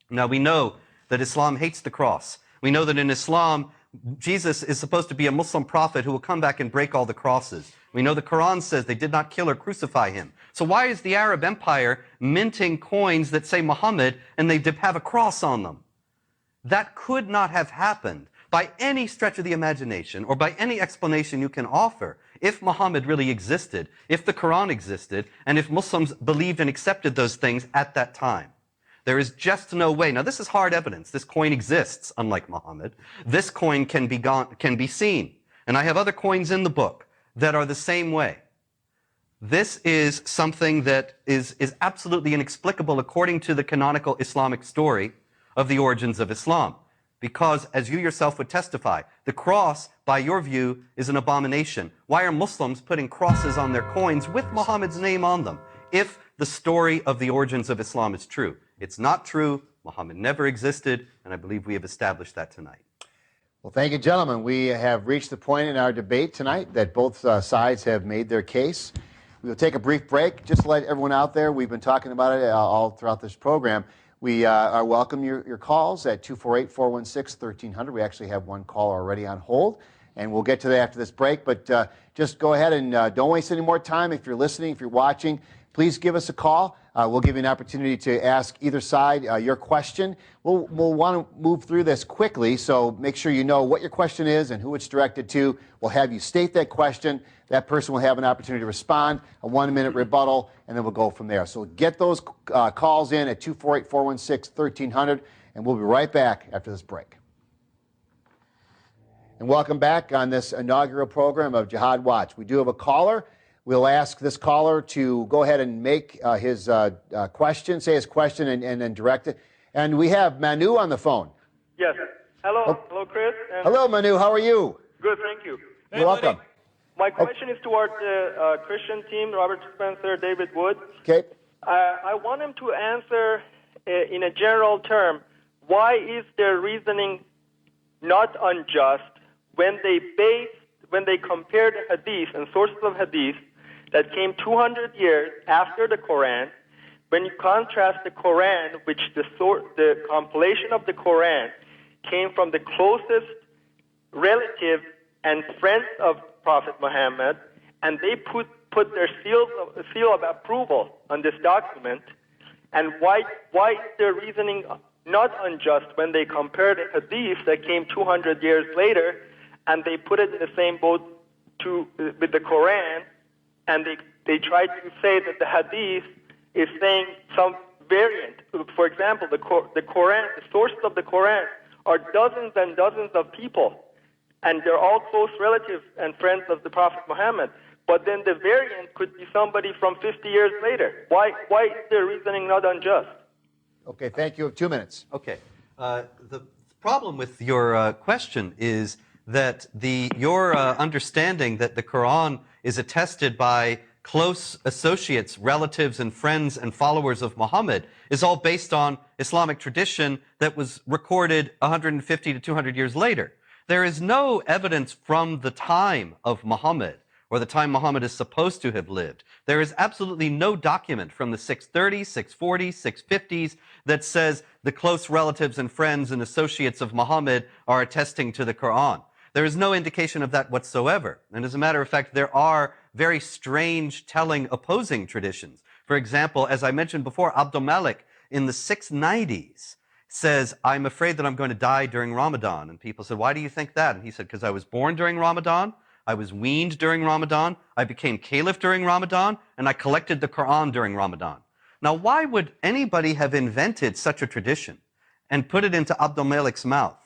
Now we know that Islam hates the cross. We know that in Islam, Jesus is supposed to be a Muslim prophet who will come back and break all the crosses. We know the Quran says they did not kill or crucify him. So why is the Arab Empire minting coins that say Muhammad and they have a cross on them? That could not have happened by any stretch of the imagination or by any explanation you can offer if Muhammad really existed, if the Quran existed, and if Muslims believed and accepted those things at that time. There is just no way. Now, this is hard evidence. This coin exists, unlike Muhammad. This coin can be seen. And I have other coins in the book that are the same way. This is something that is absolutely inexplicable according to the canonical Islamic story of the origins of Islam. Because, as you yourself would testify, the cross, by your view, is an abomination. Why are Muslims putting crosses on their coins with Muhammad's name on them, if the story of the origins of Islam is true? It's not true. Muhammad never existed, and I believe we have established that tonight. Well, thank you, gentlemen. We have reached the point in our debate tonight that both sides have made their case. We will take a brief break. Just to let everyone out there, we've been talking about it all throughout this program. We welcome your calls at 248-416-1300. We actually have one caller already on hold, and we'll get to that after this break. But just go ahead and don't waste any more time. If you're listening, if you're watching, please give us a call. We'll give you an opportunity to ask either side your question. We'll want to move through this quickly, so make sure you know what your question is and who it's directed to. We'll have you state that question. That person will have an opportunity to respond, a 1-minute rebuttal, and then we'll go from there. So get those calls in at 248-416-1300, and we'll be right back after this break. And welcome back on this inaugural program of Jihad Watch. We do have a caller. We'll ask this caller to go ahead and make his question, say his question, and then direct it. And we have Manu on the phone. Yes. Hello, hello, Chris. Hello, Manu. How are you? Good, thank you. You're welcome. My question is towards the Christian team, Robert Spencer, David Wood. Okay. I want him to answer in a general term, why is their reasoning not unjust when they compare the hadith and sources of hadith that came 200 years after the Quran, when you contrast the Quran, which the compilation of the Quran came from the closest relative and friends of Prophet Muhammad, and they put their seal of approval on this document, and why is their reasoning not unjust when they compare the hadith that came 200 years later, and they put it in the same boat with the Quran, and they try to say that the hadith is saying some variant. For example, the Quran, the sources of the Quran are dozens and dozens of people, and they're all close relatives and friends of the Prophet Muhammad. But then the variant could be somebody from 50 years later. Why is their reasoning not unjust? Okay, thank you. 2 minutes. Okay. The problem with your question is that your understanding that the Quran is attested by close associates, relatives, and friends and followers of Muhammad is all based on Islamic tradition that was recorded 150 to 200 years later. There is no evidence from the time of Muhammad or the time Muhammad is supposed to have lived. There is absolutely no document from the 630s, 640s, 650s that says the close relatives and friends and associates of Muhammad are attesting to the Quran. There is no indication of that whatsoever. And as a matter of fact, there are very strange, telling, opposing traditions. For example, as I mentioned before, Abdul Malik in the 690s says, I'm afraid that I'm going to die during Ramadan. And people said, why do you think that? And he said, because I was born during Ramadan, I was weaned during Ramadan, I became caliph during Ramadan, and I collected the Quran during Ramadan. Now, why would anybody have invented such a tradition and put it into Abdul Malik's mouth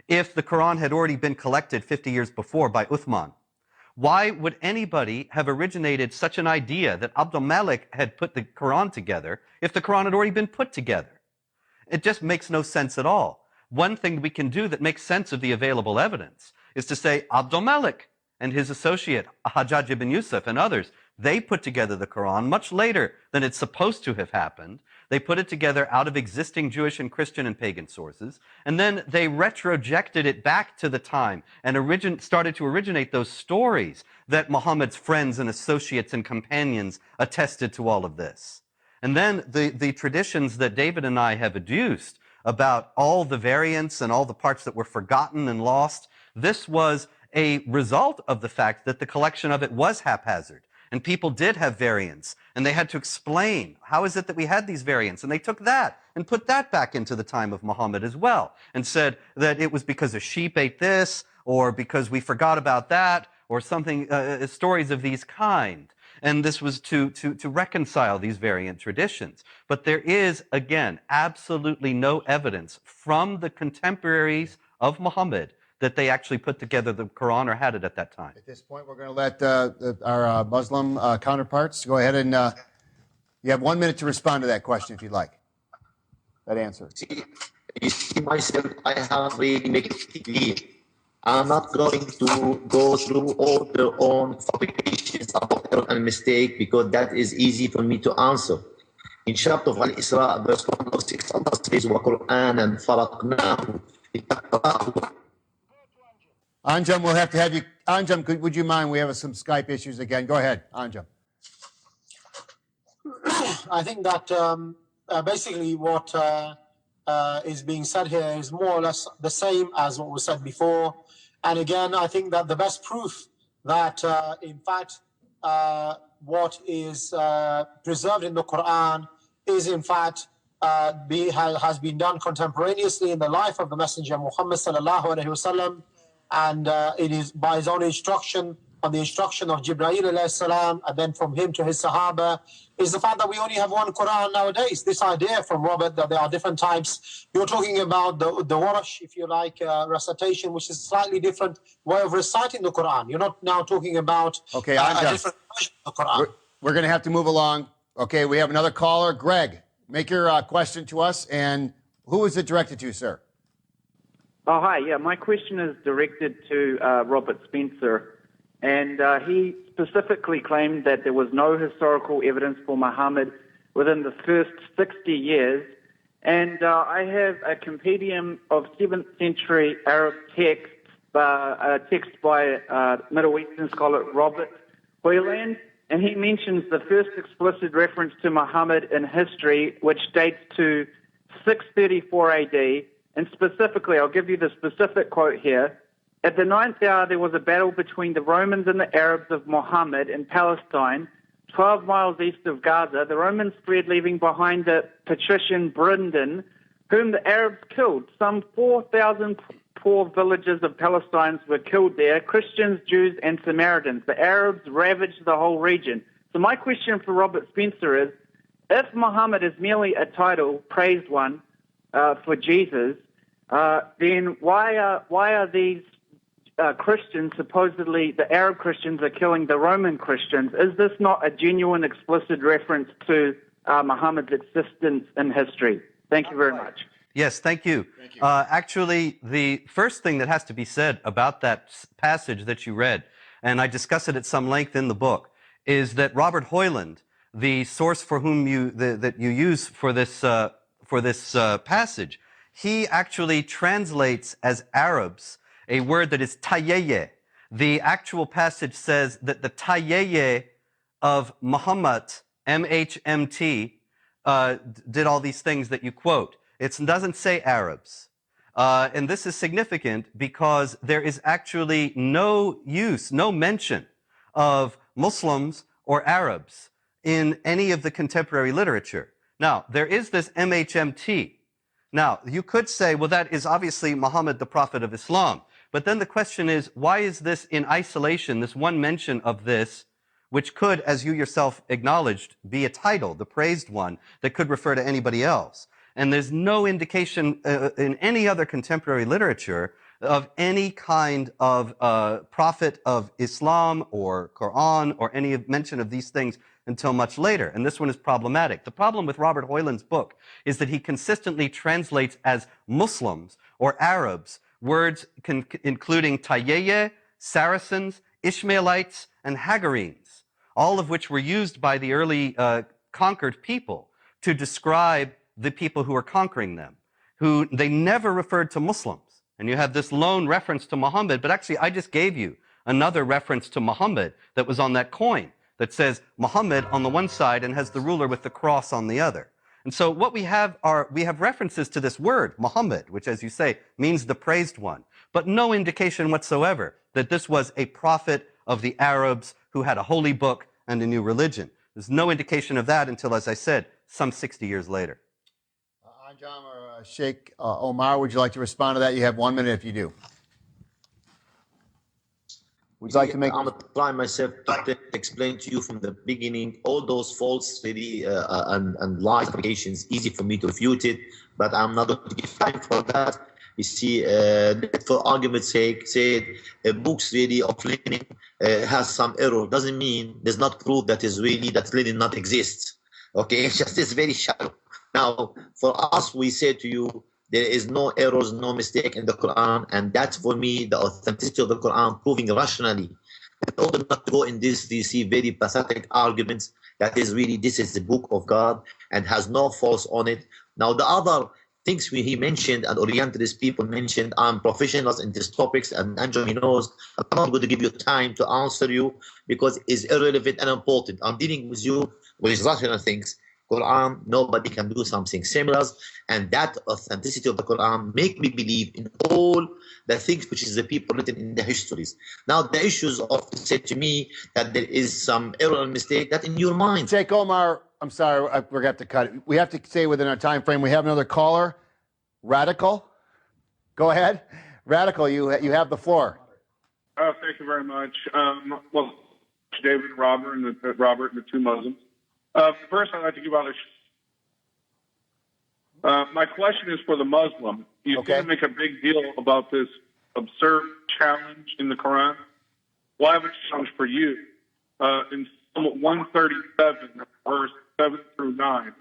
if the Quran had already been collected 50 years before by Uthman? Why would anybody have originated such an idea that Abdul Malik had put the Quran together if the Quran had already been put together? It just makes no sense at all. One thing we can do that makes sense of the available evidence is to say Abdul Malik and his associate Hajjaj ibn Yusuf and others, they put together the Quran much later than it's supposed to have happened. They put it together out of existing Jewish and Christian and pagan sources, and then they retrojected it back to the time and started to originate those stories that Muhammad's friends and associates and companions attested to all of this. And then the traditions that David and I have adduced about all the variants and all the parts that were forgotten and lost, this was a result of the fact that the collection of it was haphazard. And people did have variants, and they had to explain, how is it that we had these variants? And they took that and put that back into the time of Muhammad as well, and said that it was because a sheep ate this, or because we forgot about that, or something, stories of these kind. And this was to reconcile these variant traditions. But there is, again, absolutely no evidence from the contemporaries of Muhammad that they actually put together the Quran or had it at that time. At this point, we're going to let our Muslim counterparts go ahead and you have 1 minute to respond to that question if you'd like. That answer. You see myself, I have really made it clear. I'm not going to go through all their own fabrications about error and mistake because that is easy for me to answer. In chapter of Al-Isra, verse 106, Allah says, وَقُرْآنًا فَرَقْنَاهُ لِتَقْرَأَهُ Anjem, we'll have to have you. Anjem, would you mind? We have some Skype issues again. Go ahead, Anjem. I think that basically what is being said here is more or less the same as what was said before. And again, I think that the best proof that, in fact, what is preserved in the Quran is, in fact, has been done contemporaneously in the life of the Messenger Muhammad sallallahu alaihi wasallam, and it is by his own instruction, on the instruction of Jibreel alayhi salam, and then from him to his Sahaba, is the fact that we only have one Quran nowadays. This idea from Robert that there are different types, you're talking about the warash, if you like, recitation, which is a slightly different way of reciting the Quran. You're not now talking about a different version of the Quran. We're going to have to move along. Okay, we have another caller. Greg, make your question to us, and who is it directed to, sir? Oh, hi. Yeah, my question is directed to Robert Spencer. And he specifically claimed that there was no historical evidence for Muhammad within the first 60 years. And I have a compendium of 7th century Arab texts, a text by Middle Eastern scholar Robert Hoyland. And he mentions the first explicit reference to Muhammad in history, which dates to 634 AD. And specifically, I'll give you the specific quote here. At the 9th hour, there was a battle between the Romans and the Arabs of Muhammad in Palestine, 12 miles east of Gaza. The Romans fled, leaving behind the patrician Brendan, whom the Arabs killed. Some 4,000 poor villagers of Palestine were killed there, Christians, Jews, and Samaritans. The Arabs ravaged the whole region. So my question for Robert Spencer is, if Muhammad is merely a title, praised one, for Jesus, then why are these Christians, supposedly the Arab Christians, are killing the Roman Christians? Is this not a genuine, explicit reference to Muhammad's existence in history? Thank you very much. Yes, thank you. Actually, the first thing that has to be said about that passage that you read, and I discuss it at some length in the book, is that Robert Hoyland, the source for whom that you use for this passage, he actually translates as Arabs a word that is tayyeye. The actual passage says that the tayyeye of Muhammad, MHMT, did all these things that you quote. It doesn't say Arabs. And this is significant because there is actually no use, no mention of Muslims or Arabs in any of the contemporary literature. Now, there is this MHMT. Now, you could say, well, that is obviously Muhammad, the Prophet of Islam. But then the question is, why is this in isolation, this one mention of this, which could, as you yourself acknowledged, be a title, the praised one, that could refer to anybody else? And there's no indication in any other contemporary literature of any kind of prophet of Islam or Quran or any mention of these things until much later. And this one is problematic. The problem with Robert Hoyland's book is that he consistently translates as Muslims or Arabs words including Tayyeye, Saracens, Ishmaelites, and Hagarenes, all of which were used by the early conquered people to describe the people who were conquering them, who they never referred to Muslims. And you have this lone reference to Muhammad, but actually I just gave you another reference to Muhammad that was on that coin that says Muhammad on the one side and has the ruler with the cross on the other. And so what we have references to this word, Muhammad, which, as you say, means the praised one, but no indication whatsoever that this was a prophet of the Arabs who had a holy book and a new religion. There's no indication of that until, as I said, some 60 years later. Anjem or Sheikh Omar, would you like to respond to that? You have 1 minute if you do. Would you like to make? I'm trying myself to explain to you from the beginning all those false really and lie allegations. Easy for me to refute it, but I'm not going to give time for that. You see, for argument's sake, said books really of Lenin has some error. Doesn't mean there's not proof that is really that Lenin not exists. Okay, it's just it's very shallow. Now, for us, we say to you, there is no errors, no mistake in the Quran, and that's for me the authenticity of the Quran, proving rationally. In order not to go in this, you see very pathetic arguments that is really this is the book of God and has no false on it. Now the other things he mentioned and Orientalist people mentioned. I'm professionals in these topics, and Anjem knows I'm not going to give you time to answer you because it's irrelevant and important. I'm dealing with you with rational things. Quran, nobody can do something similar, and that authenticity of the Quran make me believe in all the things which is the people written in the histories. Now the issues of say to me that there is some error and mistake that in your mind. Sheikh Omar, I'm sorry, we're going to have to cut it. We have to stay within our time frame. We have another caller. Radical, go ahead. Radical, you have the floor. Thank you very much. Well, David and Robert and the two Muslims. First, I'd like to give out my question is for the Muslim. You seem to make a big deal about this absurd challenge in the Quran. Well, I have a challenge for you. In Psalm 137, verse 7 through 9.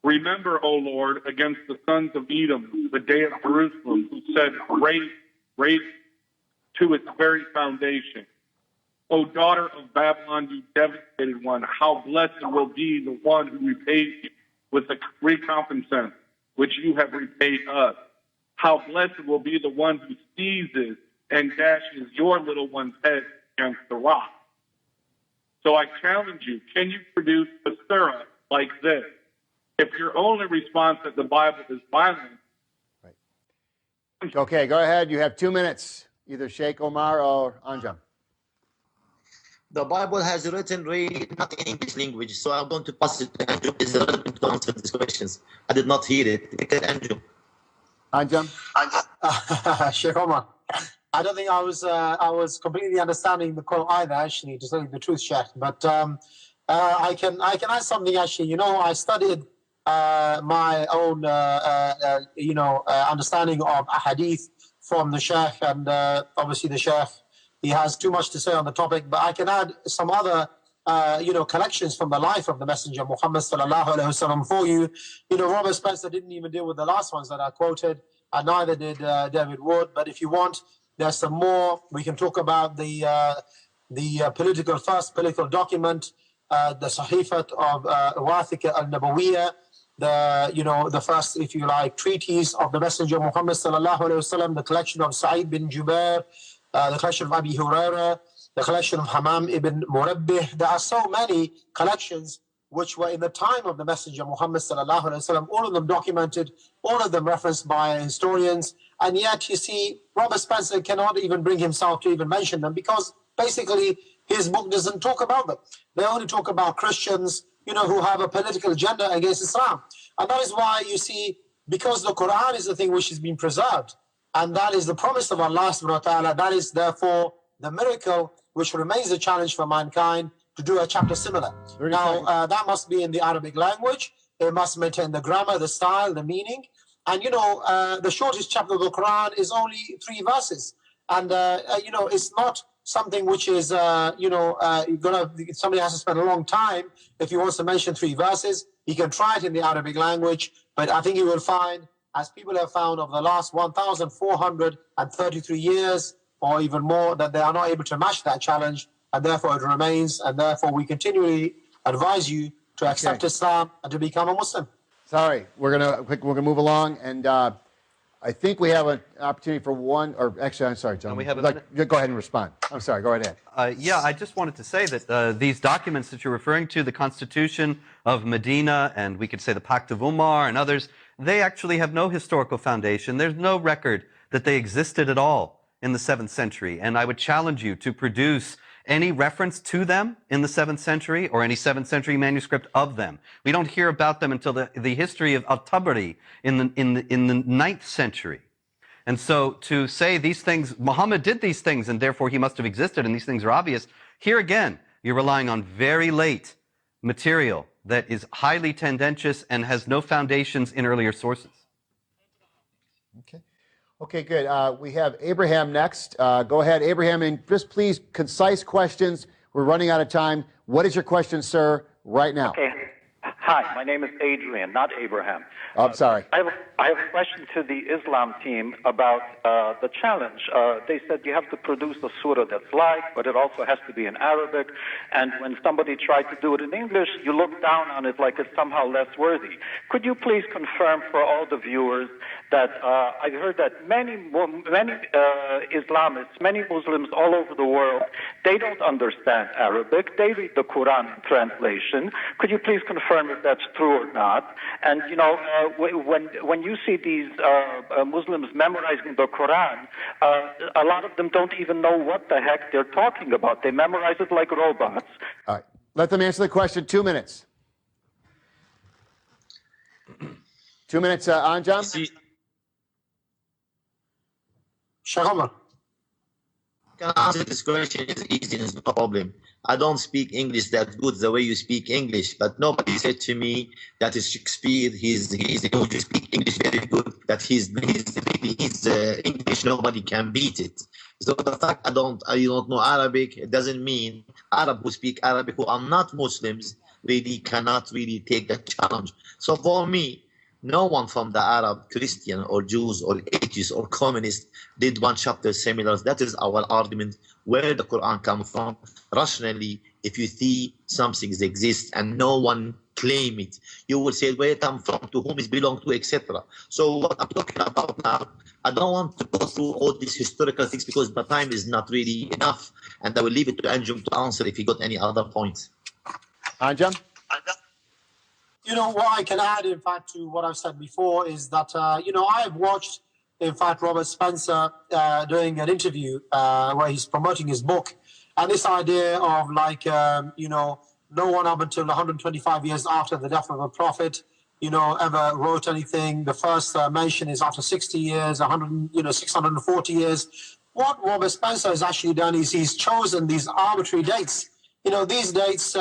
Remember, O Lord, against the sons of Edom, the day of Jerusalem, who said, raise to its very foundation. O daughter of Babylon, you devastated one, how blessed will be the one who repays you with the recompense which you have repaid us. How blessed will be the one who seizes and dashes your little one's head against the rock. So I challenge you, can you produce a surah like this? If your only response that the Bible is violent. Right. Okay, go ahead. You have 2 minutes, either Sheikh Omar or Anjem. The Bible has written really not in English language, so I'm going to pass it to Andrew. Is relevant to answer these questions. I did not hear it. Because Andrew. Anjem? Sheikh Omar, I don't think I was completely understanding the call either, actually, to tell you the truth, Sheikh. But I can add something, actually. You know, I studied my own, understanding of ahadith from the Sheikh, and obviously the Sheikh, he has too much to say on the topic, but I can add some other, collections from the life of the Messenger Muhammad sallallahu alaihi wasallam for you. You know, Robert Spencer didn't even deal with the last ones that I quoted, and neither did David Wood. But if you want, there's some more. We can talk about the first political document, the Sahifat of Wathika al-Nabawiyya, the first, if you like, treatise of the Messenger Muhammad sallallahu alaihi wasallam, the collection of Sa'id bin Jubair, the collection of Abi Huraira, the collection of Hammam ibn Murabbih. There are so many collections which were in the time of the Messenger Muhammad sallallahu alaihi wasallam, all of them documented, all of them referenced by historians, and yet you see Robert Spencer cannot even bring himself to even mention them because basically his book doesn't talk about them. They only talk about Christians, who have a political agenda against Islam. And that is why you see, because the Quran is the thing which has been preserved, and that is the promise of Allah subhanahu wa ta'ala, that is therefore the miracle which remains a challenge for mankind to do a chapter similar. Now, that must be in the Arabic language. It must maintain the grammar, the style, the meaning. And, the shortest chapter of the Quran is only 3 verses. And, it's not something which is, somebody has to spend a long time if he wants to mention 3 verses. He can try it in the Arabic language, but I think you will find, as people have found over the last 1,433 years or even more, that they are not able to match that challenge, and therefore it remains, and therefore we continually advise you to accept Islam and to become a Muslim. Sorry, we're gonna move along, and I think we have an opportunity for one, or actually, I'm sorry, John. We have a minute? Go ahead and respond. I'm sorry, go right ahead. I just wanted to say that these documents that you're referring to, the Constitution of Medina, and we could say the Pact of Umar and others, they actually have no historical foundation. There's no record that they existed at all in the 7th century. And I would challenge you to produce any reference to them in the 7th century or any 7th century manuscript of them. We don't hear about them until the history of Al-Tabari in the 9th century. And so to say these things, Muhammad did these things and therefore he must have existed and these things are obvious, here again, you're relying on very late material that is highly tendentious and has no foundations in earlier sources. Okay, good. We have Abraham next. Go ahead, Abraham, and just please, concise questions. We're running out of time. What is your question, sir, right now? Okay. Hi, my name is Adrian, not Abraham. Oh, I'm sorry. I I have a question to the Islam team about the challenge. They said you have to produce a surah that's live, but it also has to be in Arabic. And when somebody tried to do it in English, you look down on it like it's somehow less worthy. Could you please confirm for all the viewers that I've heard that many Islamists, many Muslims all over the world, they don't understand Arabic. They read the Quran in translation. Could you please confirm if that's true or not? And, you know, when you see these Muslims memorizing the Quran, a lot of them don't even know what the heck they're talking about. They memorize it like robots. All right. Let them answer the question. 2 minutes. 2 minutes, Anjem? Sheikh Omar. Can answer this question is easy, it's no problem. I don't speak English that good the way you speak English, but nobody said to me that is Shakespeare, he's able to speak English very good, that he's English, nobody can beat it. So the fact I don't know Arabic, it doesn't mean Arab who speak Arabic who are not Muslims really cannot really take that challenge. So for me, no one from the Arab, Christian or Jews or atheists or communists did one chapter similar. That is our argument. Where the Quran comes from, rationally, if you see something exists and no one claim it, you will say where it comes from, to whom it belongs to, etc. So what I'm talking about now, I don't want to go through all these historical things because the time is not really enough, and I will leave it to Anjem to answer if he got any other points. Anjem? You know, what I can add, in fact, to what I've said before is that, you know, I have watched, in fact, Robert Spencer doing an interview where he's promoting his book. And this idea of, like, you know, no one up until 125 years after the death of a prophet, you know, ever wrote anything. The first mention is after 60 years, 640 years. What Robert Spencer has actually done is he's chosen these arbitrary dates. You know, these dates,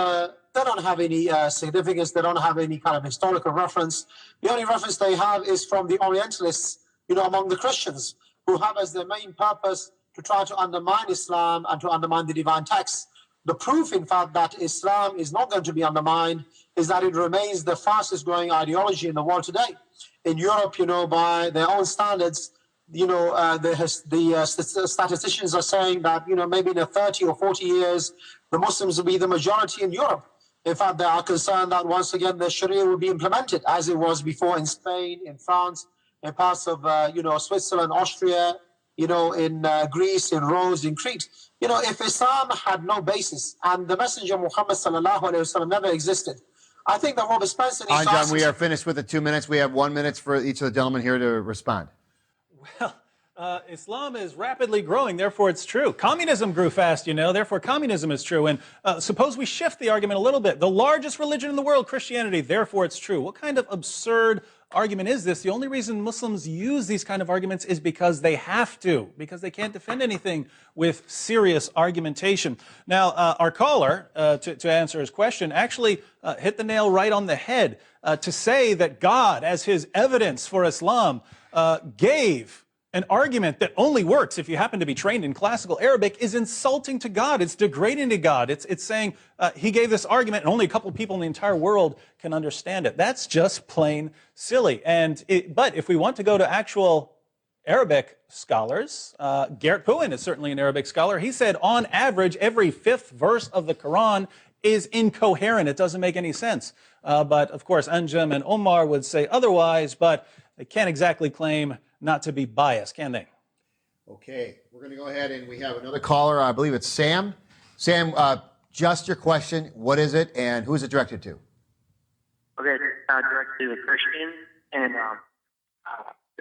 they don't have any significance. They don't have any kind of historical reference. The only reference they have is from the Orientalists, you know, among the Christians, who have as their main purpose to try to undermine Islam and to undermine the divine texts. The proof, in fact, that Islam is not going to be undermined is that it remains the fastest growing ideology in the world today. In Europe, you know, by their own standards, you know, the statisticians are saying that, you know, maybe in 30 or 40 years, the Muslims will be the majority in Europe. In fact, they are concerned that once again the Sharia will be implemented as it was before in Spain, in France, in parts of you know, Switzerland, Austria, you know, in Greece, in Rhodes, in Crete. You know, if Islam had no basis and the Messenger Muhammad sallallahu alaihi wasallam never existed, I think that Robert Spencer needs to Anjem, we are finished with the 2 minutes. We have 1 minute for each of the gentlemen here to respond. Well, Islam is rapidly growing, therefore it's true. Communism grew fast, you know, therefore communism is true. And suppose we shift the argument a little bit. The largest religion in the world, Christianity, therefore it's true. What kind of absurd argument is this? The only reason Muslims use these kind of arguments is because they have to, because they can't defend anything with serious argumentation. Now, our caller, to answer his question, actually hit the nail right on the head to say that God, as his evidence for Islam, gave an argument that only works if you happen to be trained in classical Arabic is insulting to God. It's degrading to God. It's saying he gave this argument and only a couple of people in the entire world can understand it. That's just plain silly. But if we want to go to actual Arabic scholars, Gerrit Puin is certainly an Arabic scholar. He said on average every fifth verse of the Quran is incoherent. It doesn't make any sense. But of course Anjem and Omar would say otherwise, but they can't exactly claim not to be biased, can they? Okay, we're going to go ahead and we have another caller. I believe it's Sam. Sam, just your question. What is it and who is it directed to? Okay, directed to the Christians. And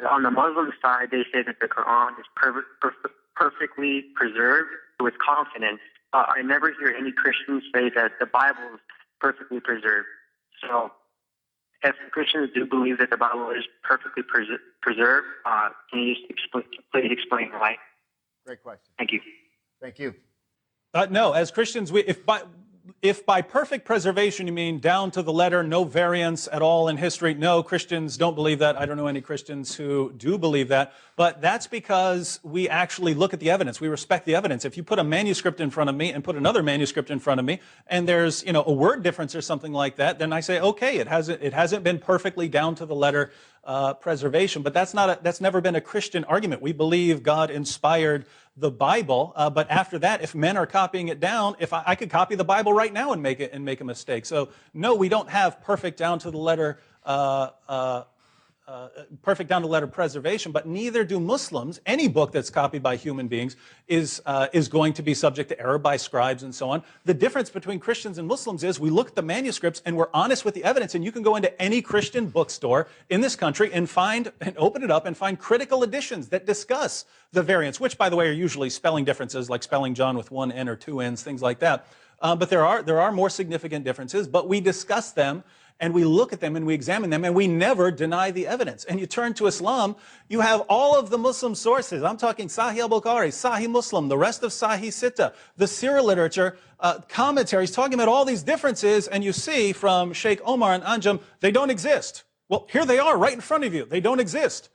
on the Muslim side, they say that the Quran is perfectly preserved with confidence. I never hear any Christians say that the Bible is perfectly preserved. So if Christians do believe that the Bible is perfectly preserved, can you just please explain why? Great question. Thank you. Thank you. No, as Christians, if by perfect preservation you mean down to the letter, no variance at all in history, no, Christians don't believe that. I don't know any Christians who do believe that. But that's because we actually look at the evidence. We respect the evidence. If you put a manuscript in front of me and put another manuscript in front of me, and there's a word difference or something like that, then I say, okay, it hasn't been perfectly down to the letter preservation. But that's never been a Christian argument. We believe God inspired the Bible, but after that, if men are copying it down, if I could copy the Bible right now and make a mistake. So no, we don't have perfect down to the letter preservation, but neither do Muslims. Any book that's copied by human beings is going to be subject to error by scribes and so on. The difference between Christians and Muslims is we look at the manuscripts and we're honest with the evidence, and you can go into any Christian bookstore in this country and open it up and find critical editions that discuss the variants, which, by the way, are usually spelling differences, like spelling John with one N or two N's, things like that. But there are more significant differences, but we discuss them and we look at them and we examine them and we never deny the evidence. And you turn to Islam, you have all of the Muslim sources. I'm talking Sahih al-Bukhari, Sahih Muslim, the rest of Sahih Sitta, the Sirah literature, commentaries talking about all these differences, and you see from Sheikh Omar and Anjem, they don't exist. Well, here they are right in front of you. They don't exist.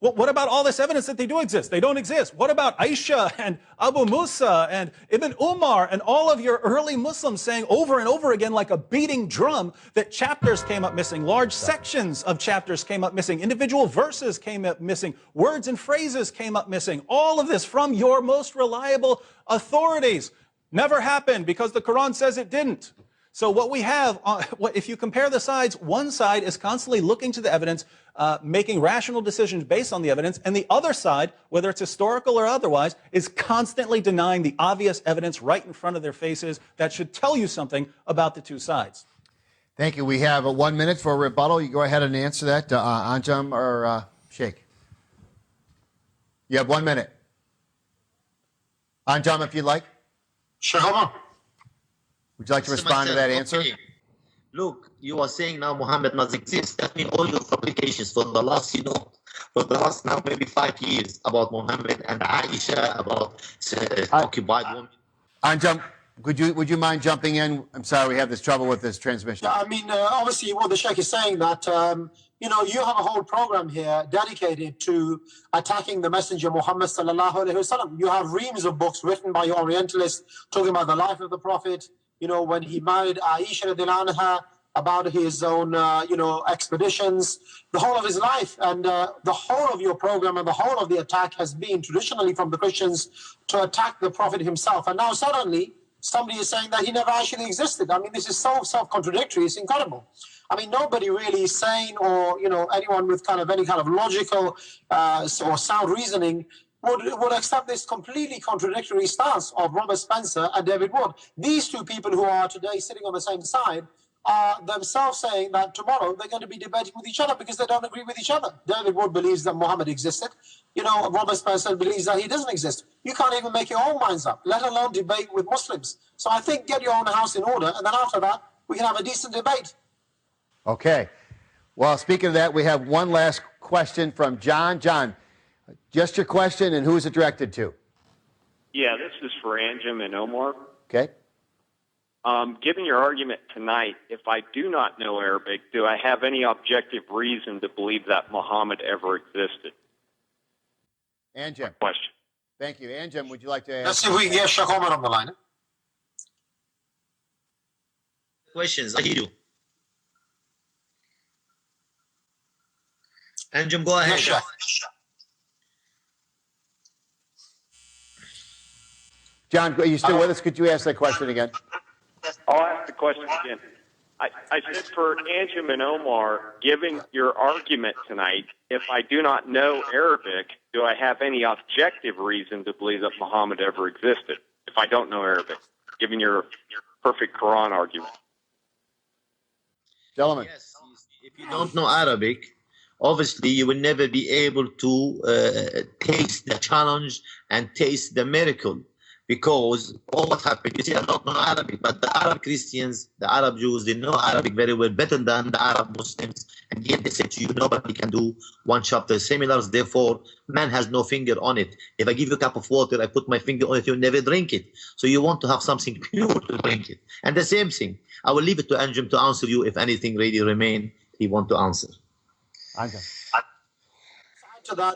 Well, what about all this evidence that they do exist? They don't exist. What about Aisha and Abu Musa and Ibn Umar and all of your early Muslims saying over and over again like a beating drum that chapters came up missing, large sections of chapters came up missing, individual verses came up missing, words and phrases came up missing. All of this from your most reliable authorities. Never happened because the Quran says it didn't. So what we have, if you compare the sides, one side is constantly looking to the evidence, making rational decisions based on the evidence, and the other side, whether it's historical or otherwise, is constantly denying the obvious evidence right in front of their faces that should tell you something about the two sides. Thank you. We have 1 minute for a rebuttal. You go ahead and answer that, Anjem or Sheikh. You have 1 minute. Anjem, if you'd like. Sure. Would you like to respond to that answer? Okay. Look, you are saying now Muhammad doesn't exist. That means all your publications from the last, for the last now maybe 5 years about Muhammad and Aisha, about occupied women. Anjem, would you mind jumping in? I'm sorry, we have this trouble with this transmission. Yeah, I mean, obviously, what the Sheikh is saying that, you have a whole program here dedicated to attacking the Messenger Muhammad sallallahu alaihi wasallam. You have reams of books written by Orientalists talking about the life of the Prophet. When he married Aisha radiallahu anha, about his own, expeditions, the whole of his life. And the whole of your program and the whole of the attack has been traditionally from the Christians to attack the Prophet himself. And now suddenly somebody is saying that he never actually existed. I mean, this is so self-contradictory. It's incredible. I mean, nobody really sane or, anyone with any kind of logical or sound reasoning would accept this completely contradictory stance of Robert Spencer and David Wood. These two people who are today sitting on the same side are themselves saying that tomorrow they're going to be debating with each other because they don't agree with each other. David Wood believes that Muhammad existed. Robert Spencer believes that he doesn't exist. You can't even make your own minds up, let alone debate with Muslims. So I think get your own house in order, and then after that, we can have a decent debate. Okay. Well, speaking of that, we have one last question from John. John, just your question, and who is it directed to? Yeah, this is for Anjem and Omar. Okay. Given your argument tonight, if I do not know Arabic, do I have any objective reason to believe that Muhammad ever existed? Anjem. Question. Thank you. Anjem, would you like to answer? Let's see if we can get Sheikh Omar on the line. Questions, I hear you. Anjem, go ahead. Yes, John, are you still with us? Could you ask that question again? I'll ask the question again. I said for Anjem and Omar, given your argument tonight, if I do not know Arabic, do I have any objective reason to believe that Muhammad ever existed? If I don't know Arabic, given your perfect Quran argument. Gentlemen. Yes, if you don't know Arabic, obviously you will never be able to taste the challenge and taste the miracle. because all what happened, you see, I don't know Arabic, but the Arab Christians, the Arab Jews, they know Arabic very well, better than the Arab Muslims, and yet they say to you, nobody can do one chapter similar, therefore, man has no finger on it. If I give you a cup of water, I put my finger on it, you'll never drink it. So you want to have something pure to drink it. And the same thing, I will leave it to Anjem to answer you if anything really remain, he want to answer. Anjem. To that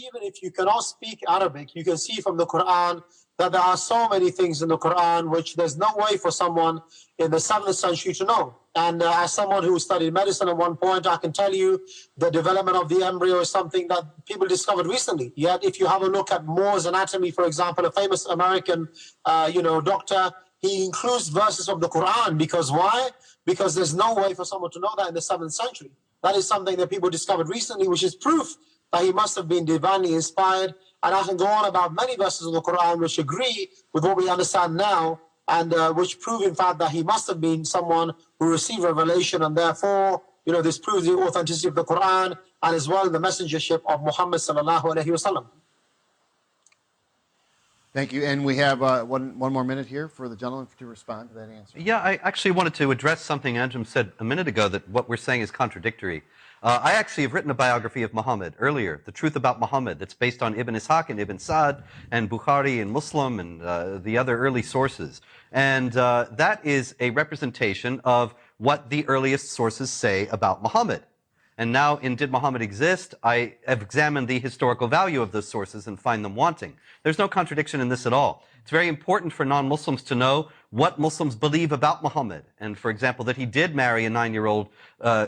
even if you cannot speak Arabic, you can see from the Quran that there are so many things in the Quran which there's no way for someone in the 7th century to know. And as someone who studied medicine at one point, I can tell you the development of the embryo is something that people discovered recently. Yet if you have a look at Moore's anatomy, for example, a famous American doctor, he includes verses of the Quran. Because why? Because there's no way for someone to know that in the 7th century. That is something that people discovered recently, which is proof that he must have been divinely inspired. And I can go on about many verses of the Quran which agree with what we understand now, and which prove, in fact, that he must have been someone who received revelation, and therefore, this proves the authenticity of the Quran and as well the messengership of Muhammad sallallahu alaihi wasallam. Thank you. And we have one more minute here for the gentleman to respond to that answer. Yeah, I actually wanted to address something Anjem said a minute ago, that what we're saying is contradictory. I actually have written a biography of Muhammad earlier, The Truth About Muhammad, that's based on Ibn Ishaq and Ibn Sa'd and Bukhari and Muslim and the other early sources. And that is a representation of what the earliest sources say about Muhammad. And now in Did Muhammad Exist, I have examined the historical value of those sources and find them wanting. There's no contradiction in this at all. It's very important for non-Muslims to know what Muslims believe about Muhammad. And for example, that he did marry a 9-year-old,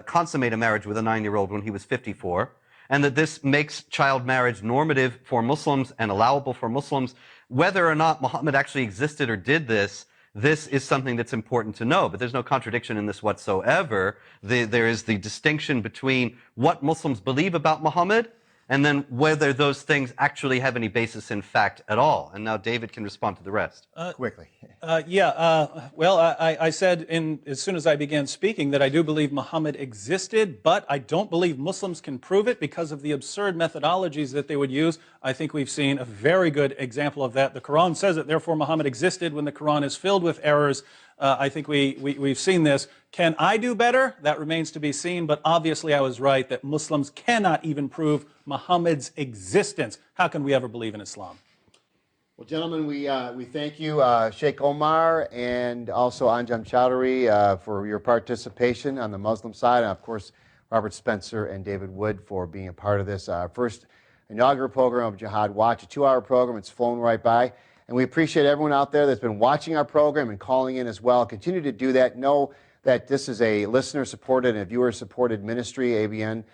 consummate a marriage with a 9-year-old when he was 54, and that this makes child marriage normative for Muslims and allowable for Muslims. Whether or not Muhammad actually existed or did this, this is something that's important to know, but there's no contradiction in this whatsoever. There is the distinction between what Muslims believe about Muhammad and then whether those things actually have any basis in fact at all. And now David can respond to the rest. Quickly. Well, I said as soon as I began speaking that I do believe Muhammad existed, but I don't believe Muslims can prove it because of the absurd methodologies that they would use. I think we've seen a very good example of that. The Quran says it, therefore Muhammad existed, when the Quran is filled with errors. I think we've seen this. Can I do better? That remains to be seen, but obviously I was right that Muslims cannot even prove Muhammad's existence. How can we ever believe in Islam? Well, gentlemen, we thank you, Sheikh Omar and also Anjem Choudary for your participation on the Muslim side, and of course, Robert Spencer and David Wood for being a part of this first inaugural program of Jihad Watch, a 2-hour program. It's flown right by. And we appreciate everyone out there that's been watching our program and calling in as well. Continue to do that. Know that this is a listener-supported and viewer-supported ministry. ABN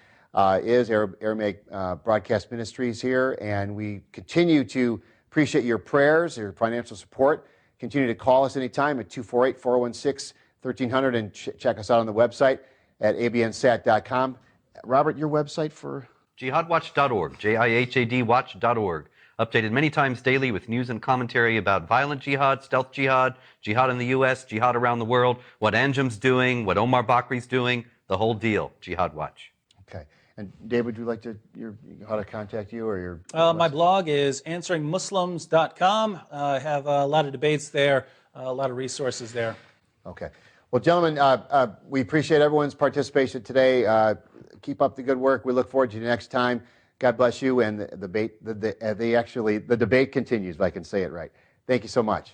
is Aramaic Broadcast Ministries here, and we continue to appreciate your prayers, your financial support. Continue to call us anytime at 248-416-1300 and check us out on the website at abnsat.com. Robert, your website for? Jihadwatch.org, Jihad watch.org. Updated many times daily with news and commentary about violent jihad, stealth jihad, jihad in the U.S., jihad around the world, what Anjem's doing, what Omar Bakri's doing, the whole deal. Jihad Watch. Okay. And David, would you like to how to contact you or your? My blog is answeringmuslims.com. I have a lot of debates there, a lot of resources there. Okay. Well, gentlemen, we appreciate everyone's participation today. Keep up the good work. We look forward to you next time. God bless you, and the debate continues, if I can say it right. Thank you so much.